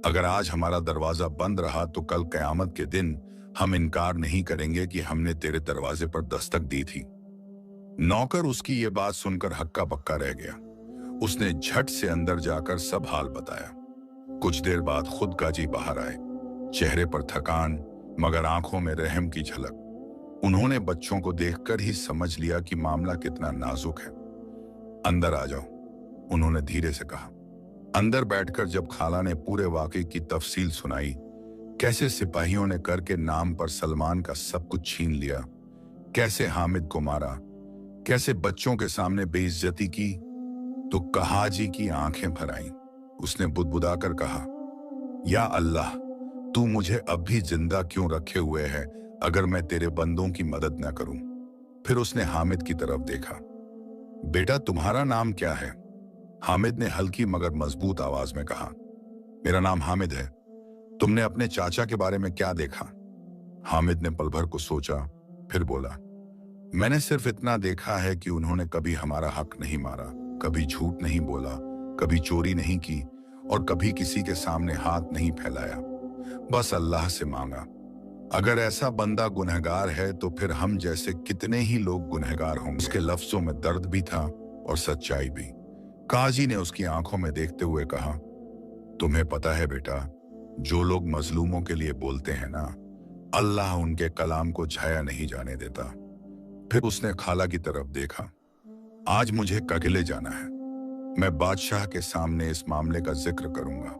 अगर आज हमारा दरवाजा बंद रहा तो कल कयामत के दिन हम इनकार नहीं करेंगे कि हमने तेरे दरवाजे पर दस्तक दी थी। नौकर उसकी ये बात सुनकर हक्का बक्का रह गया। उसने झट से अंदर जाकर सब हाल बताया। कुछ देर बाद खुद काजी बाहर आए, चेहरे पर थकान मगर आंखों में रहम की झलक। उन्होंने बच्चों को देखकर ही समझ लिया कि मामला कितना नाजुक है। अंदर आ जाओ, उन्होंने धीरे से कहा। अंदर बैठकर जब खाला ने पूरे वाकये की तफसील सुनाई, कैसे सिपाहियों ने कर के नाम पर सलमान का सब कुछ छीन लिया, कैसे हामिद को मारा, कैसे बच्चों के सामने बेइज्जती की, तो कहाजी की आंखें भर आईं। उसने बुदबुदाकर कहा, या अल्लाह, तू मुझे अब भी जिंदा क्यों रखे हुए है अगर मैं तेरे बंदों की मदद न करूं। फिर उसने हामिद की तरफ देखा। बेटा, तुम्हारा नाम क्या है? हामिद ने हल्की मगर मजबूत आवाज में कहा, मेरा नाम हामिद है। तुमने अपने चाचा के बारे में क्या देखा? हामिद ने पल भर को सोचा, फिर बोला, मैंने सिर्फ इतना देखा है कि उन्होंने कभी हमारा हक नहीं मारा, कभी झूठ नहीं बोला, कभी चोरी नहीं की और कभी किसी के सामने हाथ नहीं फैलाया। बस अल्लाह से मांगा। अगर ऐसा बंदा गुनहगार है तो फिर हम जैसे कितने ही लोग गुनहगार होंगे। उसके लफ्जों में दर्द भी था और सच्चाई भी। काजी ने उसकी आंखों में देखते हुए कहा, तुम्हें पता है बेटा, जो लोग मजलूमों के लिए बोलते हैं ना, अल्लाह उनके कलाम को छाया नहीं जाने देता। फिर उसने खाला की तरफ देखा, आज मुझे कगिले जाना है। मैं बादशाह के सामने इस मामले का जिक्र करूंगा,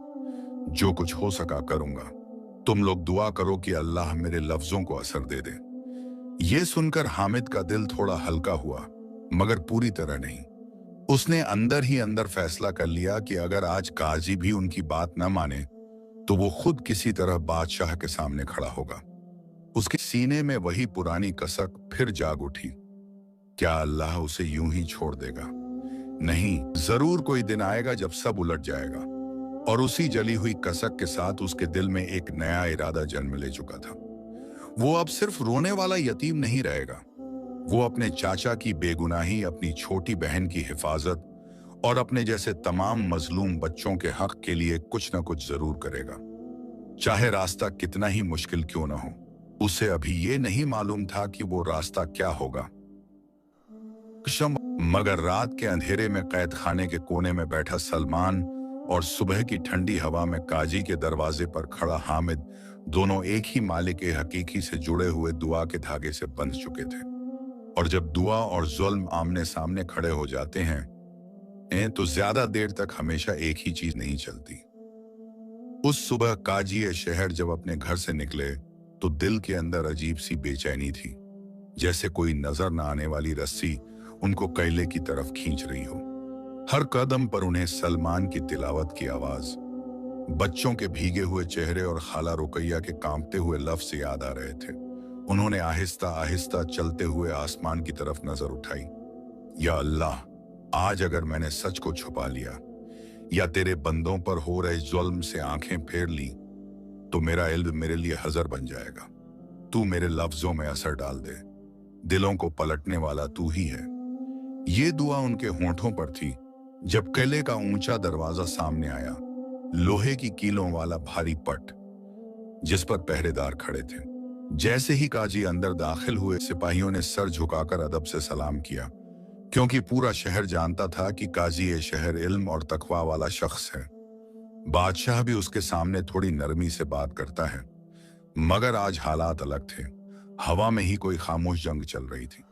जो कुछ हो सका करूंगा। तुम लोग दुआ करो कि अल्लाह मेरे लफ्जों को असर दे दे। ये सुनकर हामिद का दिल थोड़ा हल्का हुआ, मगर पूरी तरह नहीं। उसने अंदर ही अंदर फैसला कर लिया कि अगर आज काजी भी उनकी बात न माने तो वो खुद किसी तरह बादशाह के सामने खड़ा होगा। उसके सीने में वही पुरानी कसक फिर जाग उठी। क्या अल्लाह उसे यूं ही छोड़ देगा? नहीं, जरूर कोई दिन आएगा जब सब उलट जाएगा। और उसी जली हुई कसक के साथ उसके दिल में एक नया इरादा जन्म ले चुका था। वो अब सिर्फ रोने वाला यतीम नहीं रहेगा। वो अपने चाचा की बेगुनाही, अपनी छोटी बहन की हिफाजत और अपने जैसे तमाम मजलूम बच्चों के हक के लिए कुछ न कुछ जरूर करेगा, चाहे रास्ता कितना ही मुश्किल क्यों न हो। उसे अभी ये नहीं मालूम था कि वो रास्ता क्या होगा, शम मगर रात के अंधेरे में कैद खाने के कोने में बैठा सलमान और सुबह की ठंडी हवा में काजी के दरवाजे पर खड़ा हामिद दोनों एक ही मालिक ए हकीकी से जुड़े हुए दुआ के धागे से बंध चुके थे। और जब दुआ और जुल्म आमने सामने खड़े हो जाते हैं तो ज्यादा देर तक हमेशा एक ही चीज नहीं चलती। उस सुबह काजी ए शहर जब अपने घर से निकले तो दिल के अंदर अजीब सी बेचैनी थी, जैसे कोई नजर न आने वाली रस्सी उनको कैले की तरफ खींच रही हो। हर कदम पर उन्हें सलमान की तिलावत की आवाज, बच्चों के भीगे हुए चेहरे और खाला रुकैया के कांपते हुए लफ्ज याद आ रहे थे। उन्होंने आहिस्ता आहिस्ता चलते हुए आसमान की तरफ नजर उठाई। या अल्लाह, आज अगर मैंने सच को छुपा लिया या तेरे बंदों पर हो रहे जुल्म से आंखें फेर ली तो मेरा इल्म मेरे लिए हजर बन जाएगा। तू मेरे लफ्जों में असर डाल दे, दिलों को पलटने वाला तू ही है। ये दुआ उनके होंठों पर थी जब किले का ऊंचा दरवाजा सामने आया, लोहे की कीलों वाला भारी पट जिस पर पहरेदार खड़े थे। जैसे ही काजी अंदर दाखिल हुए सिपाहियों ने सर झुकाकर अदब से सलाम किया, क्योंकि पूरा शहर जानता था कि काजी ए शहर इल्म और तकवा वाला शख्स है। बादशाह भी उसके सामने थोड़ी नरमी से बात करता है, मगर आज हालात अलग थे। हवा में ही कोई खामोश जंग चल रही थी।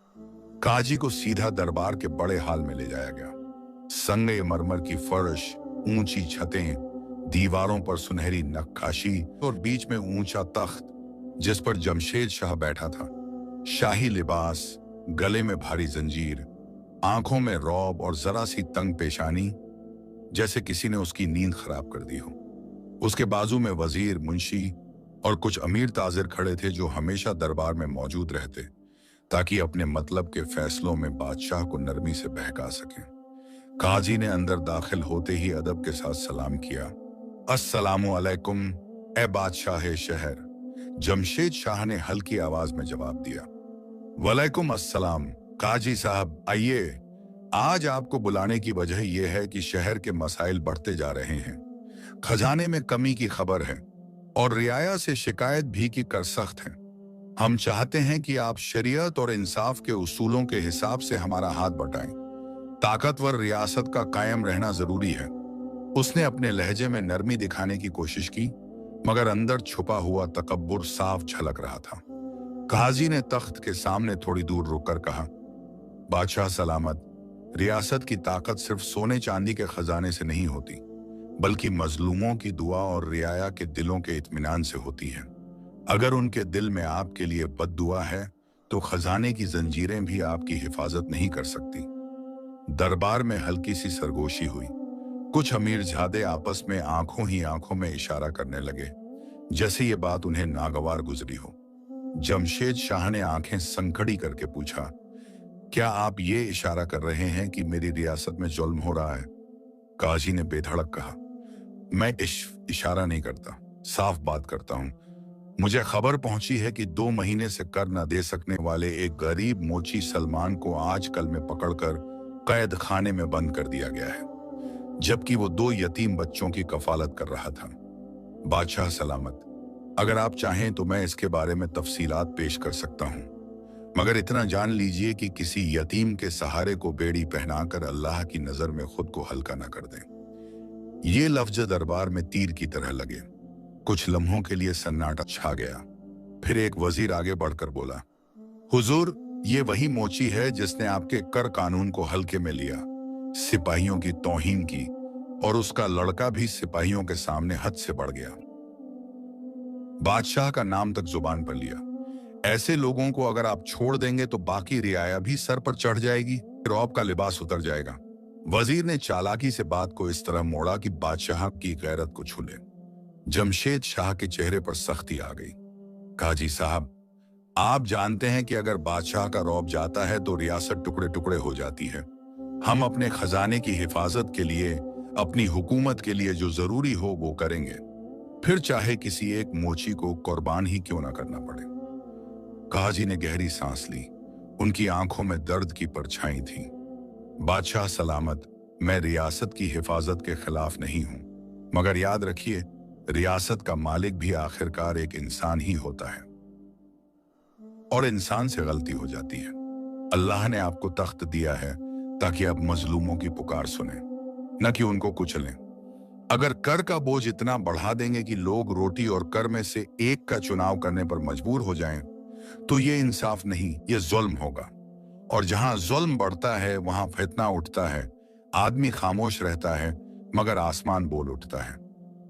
काजी को सीधा दरबार के बड़े हाल में ले जाया गया। संगे मरमर की फर्श, ऊंची छतें, दीवारों पर सुनहरी नक्काशी और बीच में ऊंचा तख्त जिस पर जमशेद शाह बैठा था। शाही लिबास, गले में भारी जंजीर, आंखों में रौब और जरा सी तंग पेशानी, जैसे किसी ने उसकी नींद खराब कर दी हो। उसके बाजू में वजीर, मुंशी और कुछ अमीर ताजिर खड़े थे जो हमेशा दरबार में मौजूद रहते ताकि अपने मतलब के फैसलों में बादशाह को नरमी से बहका सके। काजी ने अंदर दाखिल होते ही अदब के साथ सलाम किया। अस्सलामु अलैकुम ए बादशाह शहर। जमशेद शाह ने हल्की आवाज में जवाब दिया। वलैकुम अस्सलाम काजी साहब, आइए। आज आपको बुलाने की वजह यह है कि शहर के मसाइल बढ़ते जा रहे हैं। खजाने में कमी की खबर है और रियाया से शिकायत भी की कर सख्त है। हम चाहते हैं कि आप शरीयत और इंसाफ के उसूलों के हिसाब से हमारा हाथ बटाएं। ताकतवर रियासत का कायम रहना जरूरी है। उसने अपने लहजे में नरमी दिखाने की कोशिश की, मगर अंदर छुपा हुआ तकब्बुर साफ झलक रहा था। काजी ने तख्त के सामने थोड़ी दूर रुककर कहा, बादशाह सलामत, रियासत की ताकत सिर्फ सोने चांदी के खजाने से नहीं होती, बल्कि मजलूमों की दुआ और रियाया के दिलों के इत्मीनान से होती है। अगर उनके दिल में आपके लिए बद्दुआ है तो खजाने की जंजीरें भी आपकी हिफाजत नहीं कर सकती। दरबार में हल्की सी सरगोशी हुई। कुछ अमीर ज़ादे आपस में आंखों ही आंखों में इशारा करने लगे, जैसे ये बात उन्हें नागवार गुजरी हो। जमशेद शाह ने आंखें संकड़ी करके पूछा, क्या आप ये इशारा कर रहे हैं कि मेरी रियासत में जुल्म हो रहा है? काजी ने बेधड़क कहा, मैं इशारा नहीं करता, साफ बात करता हूं। मुझे खबर पहुंची है कि 2 महीने से कर न दे सकने वाले एक गरीब मोची सलमान को आजकल में पकड़कर कैद खाने में बंद कर दिया गया है, जबकि वो 2 यतीम बच्चों की कफालत कर रहा था। बादशाह सलामत, अगर आप चाहें तो मैं इसके बारे में तफसीलात पेश कर सकता हूं, मगर इतना जान लीजिए कि किसी यतीम के सहारे को बेड़ी पहनाकर अल्लाह की नजर में खुद को हल्का न कर दें। ये लफ्ज दरबार में तीर की तरह लगे। कुछ लम्हों के लिए सन्नाटा छा गया। फिर एक वजीर आगे बढ़कर बोला, हुजूर, ये वही मोची है जिसने आपके कर कानून को हल्के में लिया, सिपाहियों की तौहीन की, और उसका लड़का भी सिपाहियों के सामने हद से बढ़ गया। बादशाह का नाम तक जुबान पर लिया। ऐसे लोगों को अगर आप छोड़ देंगे तो बाकी रियाया भी सर पर चढ़ जाएगी, रौब का लिबास उतर जाएगा। वजीर ने चालाकी से बात को इस तरह मोड़ा कि बादशाह की गैरत को छूले। जमशेद शाह के चेहरे पर सख्ती आ गई। काजी साहब, आप जानते हैं कि अगर बादशाह का रौब जाता है तो रियासत टुकड़े टुकड़े हो जाती है। हम अपने खजाने की हिफाजत के लिए, अपनी हुकूमत के लिए जो जरूरी हो वो करेंगे, फिर चाहे किसी एक मोची को कुर्बान ही क्यों ना करना पड़े। काजी ने गहरी सांस ली। उनकी आंखों में दर्द की परछाई थी। बादशाह सलामत, मैं रियासत की हिफाजत के खिलाफ नहीं हूं, मगर याद रखिए, रियासत का मालिक भी आखिरकार एक इंसान ही होता है और इंसान से गलती हो जाती है। अल्लाह ने आपको तख्त दिया है ताकि आप मजलूमों की पुकार सुने, न कि उनको कुचलें। अगर कर का बोझ इतना बढ़ा देंगे कि लोग रोटी और कर में से एक का चुनाव करने पर मजबूर हो जाएं, तो ये इंसाफ नहीं, ये जुल्म होगा। और जहां जुल्म बढ़ता है वहां फितना उठता है। आदमी खामोश रहता है मगर आसमान बोल उठता है।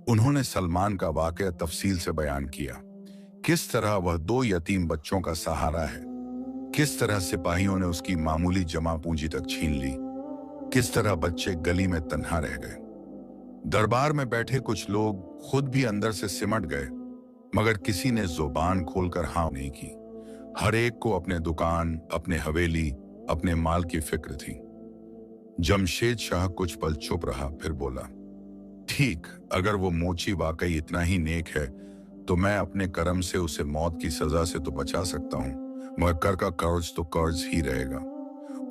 उन्होंने सलमान का वाकया तफसील से बयान किया, किस तरह वह 2 यतीम बच्चों का सहारा है, किस तरह सिपाहियों ने उसकी मामूली जमा पूंजी तक छीन ली, किस तरह बच्चे गली में तन्हा रह गए। दरबार में बैठे कुछ लोग खुद भी अंदर से सिमट गए, मगर किसी ने जुबान खोलकर हाँ नहीं की। हर एक को अपने दुकान, अपने हवेली, अपने माल की फिक्र थी। जमशेद शाह कुछ पल चुप रहा, फिर बोला, ठीक, अगर वो मोची वाकई इतना ही नेक है तो मैं अपने कर्म से उसे मौत की सजा से तो बचा सकता हूं, मगर कर का कर्ज तो कर्ज ही रहेगा।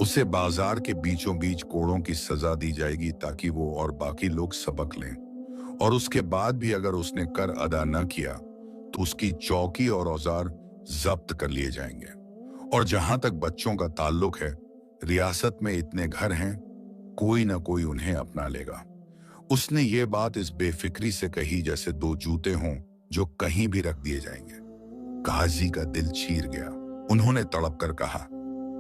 उसे बाजार के बीचों बीच कोड़ों की सजा दी जाएगी ताकि वो और बाकी लोग सबक लें। और उसके बाद भी अगर उसने कर अदा न किया तो उसकी चौकी और औजार जब्त कर लिए जाएंगे। और जहां तक बच्चों का ताल्लुक है, रियासत में इतने घर हैं, कोई ना कोई उन्हें अपना लेगा। उसने ये बात इस बेफिक्री से कही जैसे 2 जूते हों जो कहीं भी रख दिए जाएंगे। काजी का दिल चीर गया। उन्होंने तड़प कर कहा,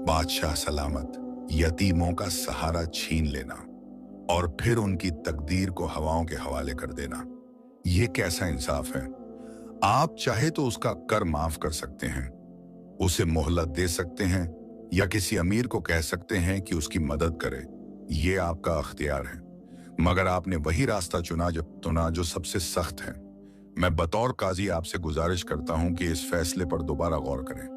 बादशाह सलामत, यतीमों का सहारा छीन लेना और फिर उनकी तकदीर को हवाओं के हवाले कर देना, ये कैसा इंसाफ है? आप चाहे तो उसका कर माफ कर सकते हैं, उसे मोहलत दे सकते हैं, या किसी अमीर को कह सकते हैं कि उसकी मदद करे, ये आपका अख्तियार है। मगर आपने वही रास्ता चुना जो सबसे सख्त है। मैं बतौर काजी आपसे गुजारिश करता हूं कि इस फैसले पर दोबारा गौर करें।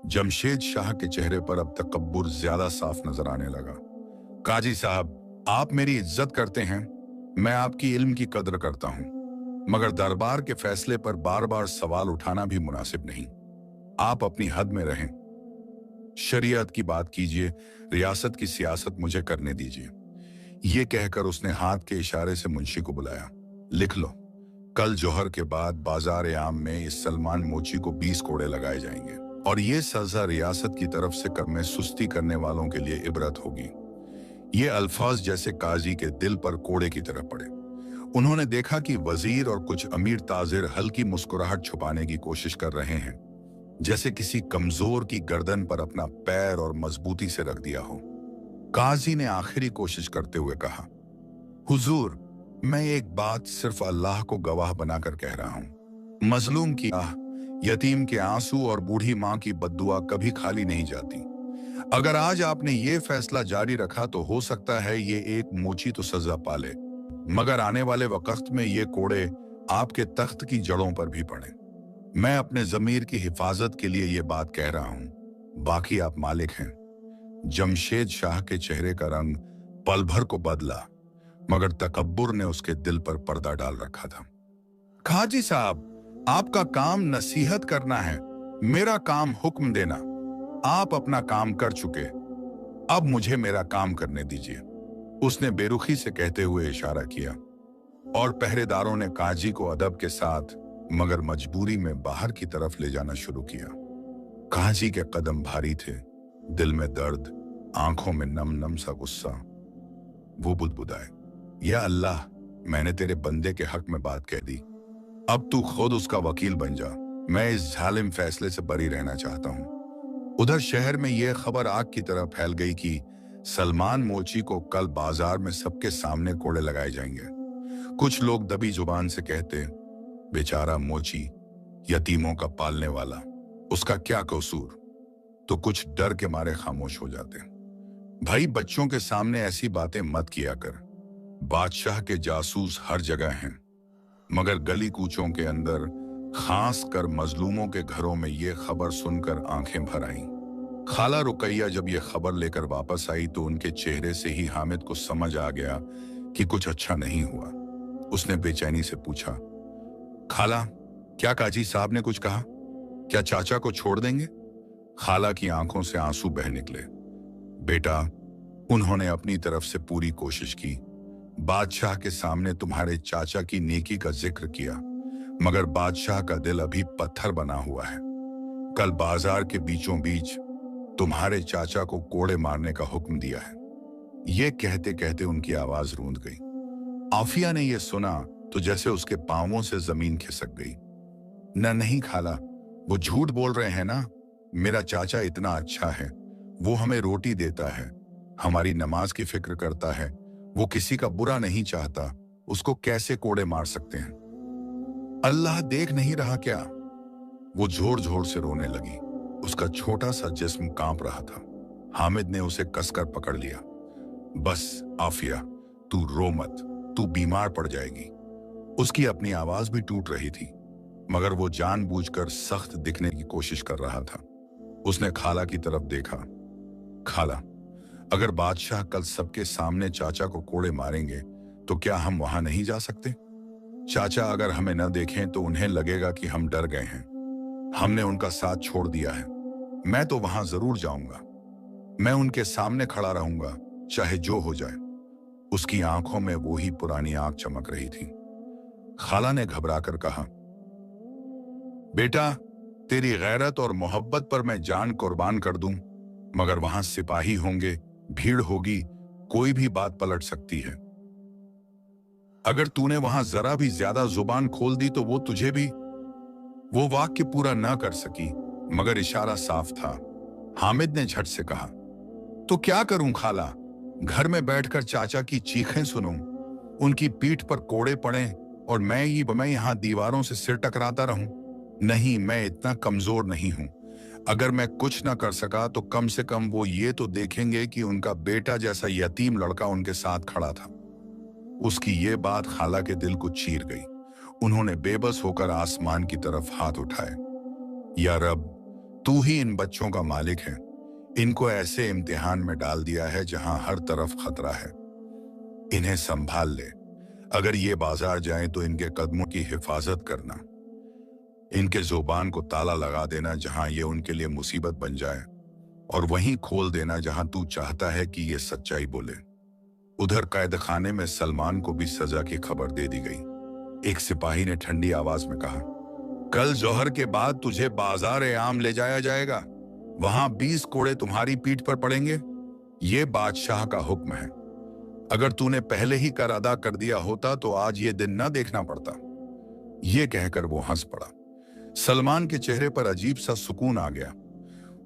जमशेद शाह के चेहरे पर अब तकब्बुर ज्यादा साफ नजर आने लगा। काजी साहब, आप मेरी इज्जत करते हैं, मैं आपकी इल्म की कदर करता हूं, मगर दरबार के फैसले पर बार बार सवाल उठाना भी मुनासिब नहीं। आप अपनी हद में रहें, शरीयत की बात कीजिए, रियासत की सियासत मुझे करने दीजिए। ये कहकर उसने हाथ के इशारे से मुंशी को बुलाया। लिख लो, कल जोहर के बाद बाजार आम में इस सलमान मोची को 20 कोड़े लगाए जाएंगे और ये सजा रियासत की तरफ से कर में सुस्ती करने वालों के लिए इबरत होगी। ये अल्फाज जैसे काजी के दिल पर कोड़े की तरह पड़े। उन्होंने देखा कि वजीर और कुछ अमीर ताजिर हल्की मुस्कुराहट छुपाने की कोशिश कर रहे हैं, जैसे किसी कमजोर की गर्दन पर अपना पैर और मजबूती से रख दिया हो। काजी ने आखिरी कोशिश करते हुए कहा, हुजूर, मैं एक बात सिर्फ अल्लाह को गवाह बनाकर कह रहा हूं, मजलूम की आह, यतीम के आंसू और बूढ़ी मां की बद्दुआ कभी खाली नहीं जाती। अगर आज आपने ये फैसला जारी रखा तो हो सकता है ये एक मोची तो सजा पाले, मगर आने वाले वक्त में ये कोड़े आपके तख्त की जड़ों पर भी पड़े। मैं अपने जमीर की हिफाजत के लिए ये बात कह रहा हूं, बाकी आप मालिक हैं। जमशेद शाह के चेहरे का रंग पल भर को बदला, मगर तकब्बुर ने उसके दिल पर पर्दा डाल रखा था। काजी साहब, आपका काम नसीहत करना है, मेरा काम हुक्म देना। आप अपना काम कर चुके, अब मुझे मेरा काम करने दीजिए, उसने बेरुखी से कहते हुए इशारा किया। और पहरेदारों ने काजी को अदब के साथ मगर मजबूरी में बाहर की तरफ ले जाना शुरू किया। काजी के कदम भारी थे, दिल में दर्द, आंखों में नम नम सा गुस्सा। वो बुदबुदाए, या अल्लाह, मैंने तेरे बंदे के हक में बात कह दी, अब तू खुद उसका वकील बन जा। मैं इस जालिम फैसले से बरी रहना चाहता हूं। उधर शहर में यह खबर आग की तरह फैल गई कि सलमान मोची को कल बाजार में सबके सामने कोड़े लगाए जाएंगे। कुछ लोग दबी जुबान से कहते, बेचारा मोची, यतीमों का पालने वाला, उसका क्या कसूर। तो कुछ डर के मारे खामोश हो जाते। भाई, बच्चों के सामने ऐसी बातें मत किया कर, बादशाह के जासूस हर जगह हैं। मगर गली कूचों के अंदर, खास कर मजलूमों के घरों में ये खबर सुनकर आंखें भर आईं। खाला रुकैया जब ये खबर लेकर वापस आई तो उनके चेहरे से ही हामिद को समझ आ गया कि कुछ अच्छा नहीं हुआ। उसने बेचैनी से पूछा, खाला, क्या काजी साहब ने कुछ कहा? क्या चाचा को छोड़ देंगे? खाला की आंखों से आंसू बह निकले। बेटा, उन्होंने अपनी तरफ से पूरी कोशिश की, बादशाह के सामने तुम्हारे चाचा की नेकी का जिक्र किया, मगर बादशाह का दिल अभी पत्थर बना हुआ है। कल बाजार के बीचों बीच तुम्हारे चाचा को कोड़े मारने का हुक्म दिया है। ये कहते कहते उनकी आवाज रूंध गई। आफिया ने यह सुना तो जैसे उसके पांवों से जमीन खिसक गई। नहीं खाला, वो झूठ बोल रहे हैं ना। मेरा चाचा इतना अच्छा है, वो हमें रोटी देता है, हमारी नमाज की फिक्र करता है, वो किसी का बुरा नहीं चाहता, उसको कैसे कोड़े मार सकते हैं? अल्लाह देख नहीं रहा क्या? वो जोर जोर से रोने लगी। उसका छोटा सा जिस्म कांप रहा था। हामिद ने उसे कसकर पकड़ लिया। बस आफिया, तू रो मत, तू बीमार पड़ जाएगी। उसकी अपनी आवाज भी टूट रही थी, मगर वो जानबूझकर सख्त दिखने की कोशिश कर रहा था। उसने खाला की तरफ देखा। खाला, अगर बादशाह कल सबके सामने चाचा को कोड़े मारेंगे तो क्या हम वहां नहीं जा सकते? चाचा अगर हमें न देखें तो उन्हें लगेगा कि हम डर गए हैं, हमने उनका साथ छोड़ दिया है। मैं तो वहां जरूर जाऊंगा, मैं उनके सामने खड़ा रहूंगा, चाहे जो हो जाए। उसकी आंखों में वो ही पुरानी आग चमक रही थी। खाला ने घबराकर कहा, बेटा, तेरी गैरत और मोहब्बत पर मैं जान कुर्बान कर दूं, मगर वहां सिपाही होंगे, भीड़ होगी, कोई भी बात पलट सकती है। अगर तूने वहां जरा भी ज्यादा जुबान खोल दी तो वो तुझे भी। वो वाक्य पूरा न कर सकी, मगर इशारा साफ था। हामिद ने झट से कहा, तो क्या करूं खाला? घर में बैठकर चाचा की चीखें सुनूं, उनकी पीठ पर कोड़े पड़े और मैं यहां दीवारों से सिर टकराता रहूं? नहीं, मैं इतना कमजोर नहीं हूं। अगर मैं कुछ ना कर सका तो कम से कम वो ये तो देखेंगे कि उनका बेटा जैसा यतीम लड़का उनके साथ खड़ा था। उसकी ये बात खाला के दिल को चीर गई। उन्होंने बेबस होकर आसमान की तरफ हाथ उठाए। या रब, तू ही इन बच्चों का मालिक है। इनको ऐसे इम्तिहान में डाल दिया है जहां हर तरफ खतरा है। इन्हें संभाल ले। अगर ये बाजार जाएं तो इनके कदमों की हिफाजत करना। इनके जुबान को ताला लगा देना जहां ये उनके लिए मुसीबत बन जाए, और वहीं खोल देना जहां तू चाहता है कि ये सच्चाई बोले। उधर कैद खाने में सलमान को भी सजा की खबर दे दी गई। एक सिपाही ने ठंडी आवाज में कहा, कल जोहर के बाद तुझे बाजार आम ले जाया जाएगा। वहां 20 कोड़े तुम्हारी पीठ पर पड़ेंगे। ये बादशाह का हुक्म है। अगर तूने पहले ही कर अदा कर दिया होता तो आज ये दिन न देखना पड़ता। ये कहकर वो हंस पड़ा। सलमान के चेहरे पर अजीब सा सुकून आ गया।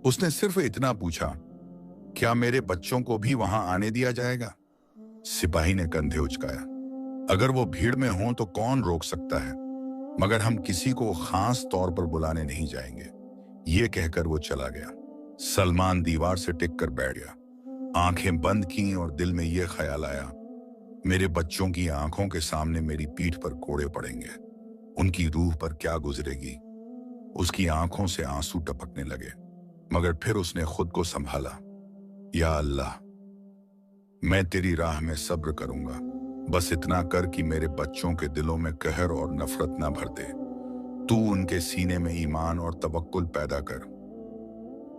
उसने सिर्फ इतना पूछा, क्या मेरे बच्चों को भी वहां आने दिया जाएगा? सिपाही ने कंधे उचकाया। अगर वो भीड़ में हों तो कौन रोक सकता है, मगर हम किसी को खास तौर पर बुलाने नहीं जाएंगे। ये कहकर वो चला गया। सलमान दीवार से टिक कर बैठ गया, आंखें बंद की और दिल में यह ख्याल आया, मेरे बच्चों की आंखों के सामने मेरी पीठ पर कोड़े पड़ेंगे, उनकी रूह पर क्या गुजरेगी। उसकी आंखों से आंसू टपकने लगे, मगर फिर उसने खुद को संभाला। या अल्लाह, मैं तेरी राह में सब्र करूंगा, बस इतना कर कि मेरे बच्चों के दिलों में कहर और नफरत ना भर दे। तू उनके सीने में ईमान और तवक्कुल पैदा कर,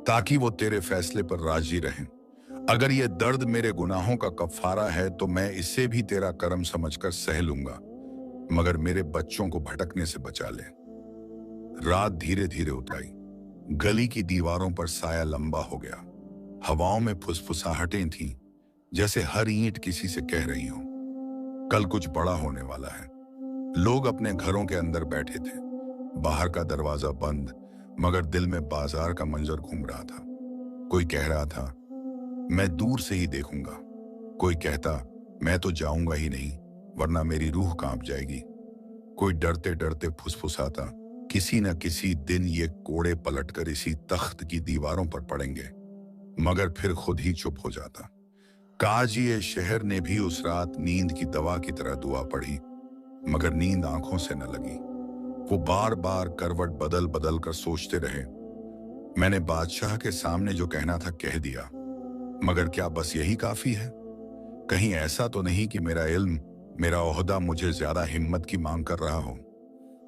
ताकि वो तेरे फैसले पर राजी रहें। अगर ये दर्द मेरे गुनाहों का कफारा है तो मैं इसे भी तेरा करम समझकर सह लूंगा, मगर मेरे बच्चों को भटकने से बचा ले। रात धीरे धीरे उतराई। गली की दीवारों पर साया लंबा हो गया। हवाओं में फुसफुसाहटें थीं, जैसे हर ईंट किसी से कह रही हो, कल कुछ बड़ा होने वाला है। लोग अपने घरों के अंदर बैठे थे, बाहर का दरवाजा बंद, मगर दिल में बाजार का मंजर घूम रहा था। कोई कह रहा था, मैं दूर से ही देखूंगा। कोई कहता, मैं तो जाऊंगा ही नहीं, वरना मेरी रूह कांप जाएगी। कोई डरते डरते फुसफुसाता, किसी न किसी दिन ये कोड़े पलटकर इसी तख्त की दीवारों पर पड़ेंगे, मगर फिर खुद ही चुप हो जाता। काज ये शहर ने भी उस रात नींद की दवा की तरह दुआ पढ़ी, मगर नींद आंखों से न लगी। वो बार बार करवट बदल बदल कर सोचते रहे, मैंने बादशाह के सामने जो कहना था कह दिया, मगर क्या बस यही काफी है? कहीं ऐसा तो नहीं कि मेरा इल्म, मेरा ओहदा मुझे ज्यादा हिम्मत की मांग कर रहा हो?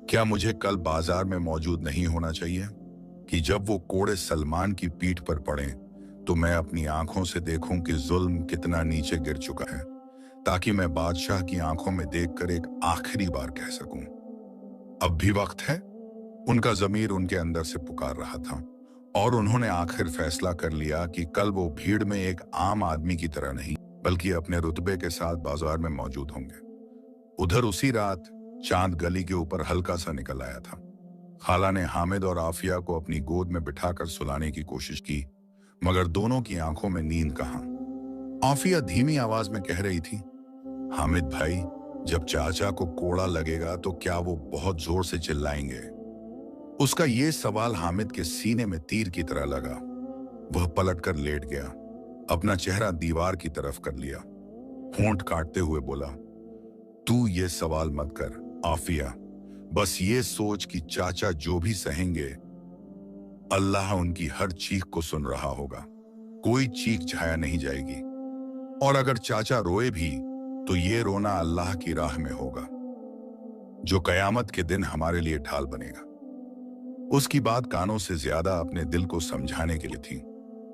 क्या मुझे कल बाजार में मौजूद नहीं होना चाहिए कि जब वो कोड़े सलमान की पीठ पर पड़े तो मैं अपनी आंखों से देखूं कि जुल्म कितना नीचे गिर चुका है, ताकि मैं बादशाह की आंखों में देखकर एक आखिरी बार कह सकूं, अब भी वक्त है। उनका जमीर उनके अंदर से पुकार रहा था। और उन्होंने आखिर फैसला कर लिया कि कल वो भीड़ में एक आम आदमी की तरह नहीं बल्कि अपने रुतबे के साथ बाजार में मौजूद होंगे। उधर उसी रात चांद गली के ऊपर हल्का सा निकल आया था। खाला ने हामिद और आफिया को अपनी गोद में बिठाकर सुलाने की कोशिश की, मगर दोनों की आंखों में नींद कहाँ। आफिया धीमी आवाज में कह रही थी, हामिद भाई, जब चाचा को कोड़ा लगेगा तो क्या वो बहुत जोर से चिल्लाएंगे? उसका ये सवाल हामिद के सीने में तीर की तरह लगा। वह पलटकर लेट गया, अपना चेहरा दीवार की तरफ कर लिया, होंठ काटते हुए बोला, तू ये सवाल मत कर आफिया, बस ये सोच कि चाचा जो भी सहेंगे अल्लाह उनकी हर चीख को सुन रहा होगा। कोई चीख छाया नहीं जाएगी, और अगर चाचा रोए भी तो ये रोना अल्लाह की राह में होगा, जो कयामत के दिन हमारे लिए ढाल बनेगा। उसकी बात कानों से ज्यादा अपने दिल को समझाने के लिए थी।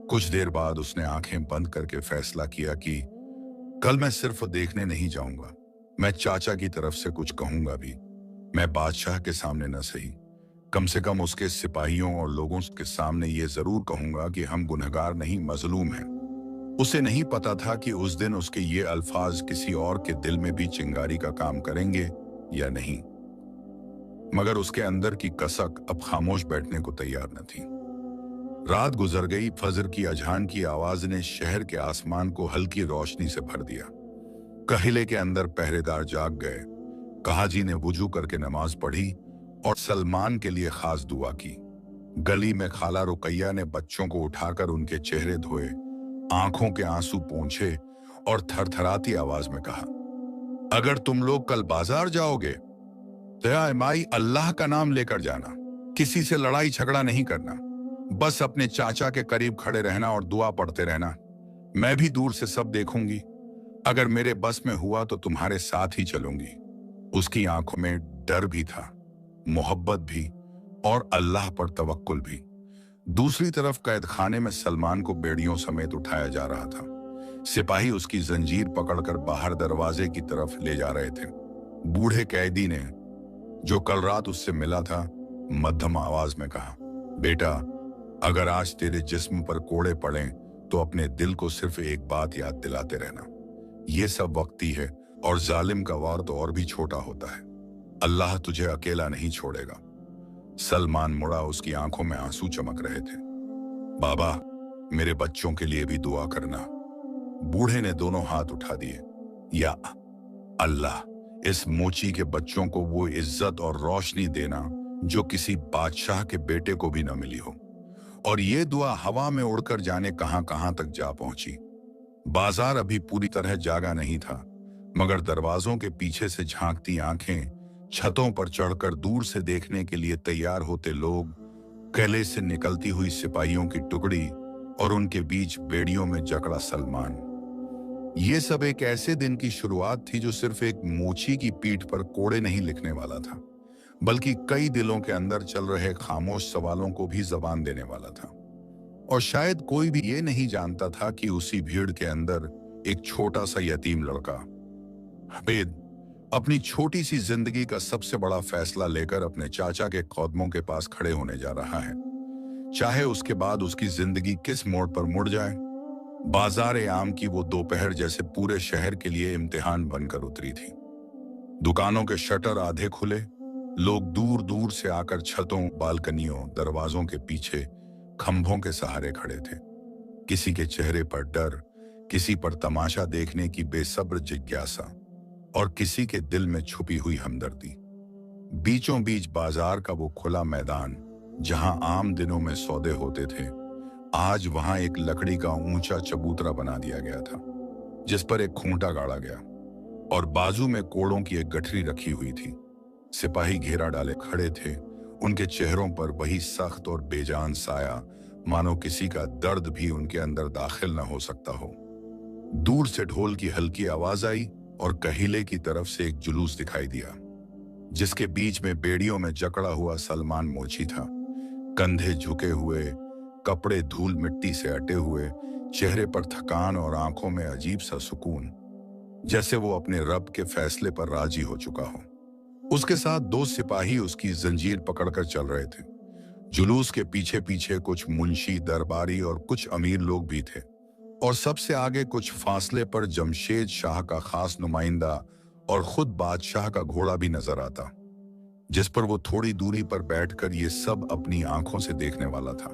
कुछ देर बाद उसने आंखें बंद करके फैसला किया कि कल मैं सिर्फ देखने नहीं जाऊंगा, मैं चाचा की तरफ से कुछ कहूंगा भी। मैं बादशाह के सामने न सही, कम से कम उसके सिपाहियों और लोगों के सामने ये जरूर कहूंगा कि हम गुनहगार नहीं, मजलूम हैं। उसे नहीं पता था कि उस दिन उसके ये अल्फाज किसी और के दिल में भी चिंगारी का काम करेंगे या नहीं, मगर उसके अंदर की कसक अब खामोश बैठने को तैयार न थी। रात गुजर गई। फजर की अजान की आवाज ने शहर के आसमान को हल्की रोशनी से भर दिया। कहिले के अंदर पहरेदार जाग गए। काजी ने वुजू करके नमाज पढ़ी और सलमान के लिए खास दुआ की। गली में खाला रुकैया ने बच्चों को उठाकर उनके चेहरे धोए, आंखों के आंसू पोंछे और थरथराती आवाज में कहा, अगर तुम लोग कल बाजार जाओगे तो या माई अल्लाह का नाम लेकर जाना, किसी से लड़ाई झगड़ा नहीं करना, बस अपने चाचा के करीब खड़े रहना और दुआ पढ़ते रहना। मैं भी दूर से सब देखूंगी, अगर मेरे बस में हुआ तो तुम्हारे साथ ही चलूंगी। उसकी आंखों में डर भी था, मोहब्बत भी और अल्लाह पर तवक्कुल भी। दूसरी तरफ कैद खाने में सलमान को बेड़ियों समेत उठाया जा रहा था। सिपाही उसकी जंजीर पकड़कर बाहर दरवाजे की तरफ ले जा रहे थे। बूढ़े कैदी ने, जो कल रात उससे मिला था, मध्यम आवाज में कहा, बेटा, अगर आज तेरे जिस्म पर कोड़े पड़े तो अपने दिल को सिर्फ एक बात याद दिलाते रहना, ये सब वक्ती है और जालिम का वार तो और भी छोटा होता है। अल्लाह तुझे अकेला नहीं छोड़ेगा। सलमान मुड़ा, उसकी आंखों में आंसू चमक रहे थे। बाबा, मेरे बच्चों के लिए भी दुआ करना। बूढ़े ने दोनों हाथ उठा दिए। या अल्लाह, इस मोची के बच्चों को वो इज्जत और रोशनी देना जो किसी बादशाह के बेटे को भी न मिली हो। और ये दुआ हवा में उड़कर जाने कहां कहां तक जा पहुंची। बाजार अभी पूरी तरह जागा नहीं था, मगर दरवाजों के पीछे से झांकती आंखें, छतों पर चढ़कर दूर से देखने के लिए तैयार होते लोग, किले से निकलती हुई सिपाहियों की टुकड़ी और उनके बीच बेड़ियों में जकड़ा सलमान। ये सब एक ऐसे दिन की शुरुआत थी जो सिर्फ एक मोची की पीठ पर कोड़े नहीं लिखने वाला था, बल्कि कई दिलों के अंदर चल रहे खामोश सवालों को भी जबान देने वाला था। और शायद कोई भी ये नहीं जानता था कि उसी भीड़ के अंदर एक छोटा सा यतीम लड़का हमीद अपनी छोटी सी जिंदगी का सबसे बड़ा फैसला लेकर अपने चाचा के कदमों के पास खड़े होने जा रहा है, चाहे उसके बाद उसकी जिंदगी किस मोड़ पर मुड़ जाए। बाजार आम की वो दोपहर जैसे पूरे शहर के लिए इम्तिहान बनकर उतरी थी। दुकानों के शटर आधे खुले, लोग दूर दूर से आकर छतों, बालकनियों, दरवाजों के पीछे खंभों के सहारे खड़े थे। किसी के चेहरे पर डर, किसी पर तमाशा देखने की बेसब्र जिज्ञासा और किसी के दिल में छुपी हुई हमदर्दी। बीचों बीच बाजार का वो खुला मैदान जहां आम दिनों में सौदे होते थे, आज वहां एक लकड़ी का ऊंचा चबूतरा बना दिया गया था, जिस पर एक खूंटा गाड़ा गया और बाजू में कोड़ों की एक गठरी रखी हुई थी। सिपाही घेरा डाले खड़े थे, उनके चेहरों पर वही सख्त और बेजान साया, मानो किसी का दर्द भी उनके अंदर दाखिल न हो सकता हो। दूर से ढोल की हल्की आवाज आई और कहिले की तरफ से एक जुलूस दिखाई दिया, जिसके बीच में बेड़ियों में जकड़ा हुआ सलमान मोची था। कंधे झुके हुए, कपड़े धूल मिट्टी से अटे हुए, चेहरे पर थकान और आंखों में अजीब सा सुकून, जैसे वो अपने रब के फैसले पर राजी हो चुका हो। उसके साथ दो सिपाही उसकी जंजीर पकड़कर चल रहे थे। जुलूस के पीछे पीछे कुछ मुंशी, दरबारी और कुछ अमीर लोग भी थे, और सबसे आगे कुछ फासले पर जमशेद शाह का खास नुमाइंदा और खुद बादशाह का घोड़ा भी नजर आता, जिस पर वो थोड़ी दूरी पर बैठकर ये सब अपनी आंखों से देखने वाला था,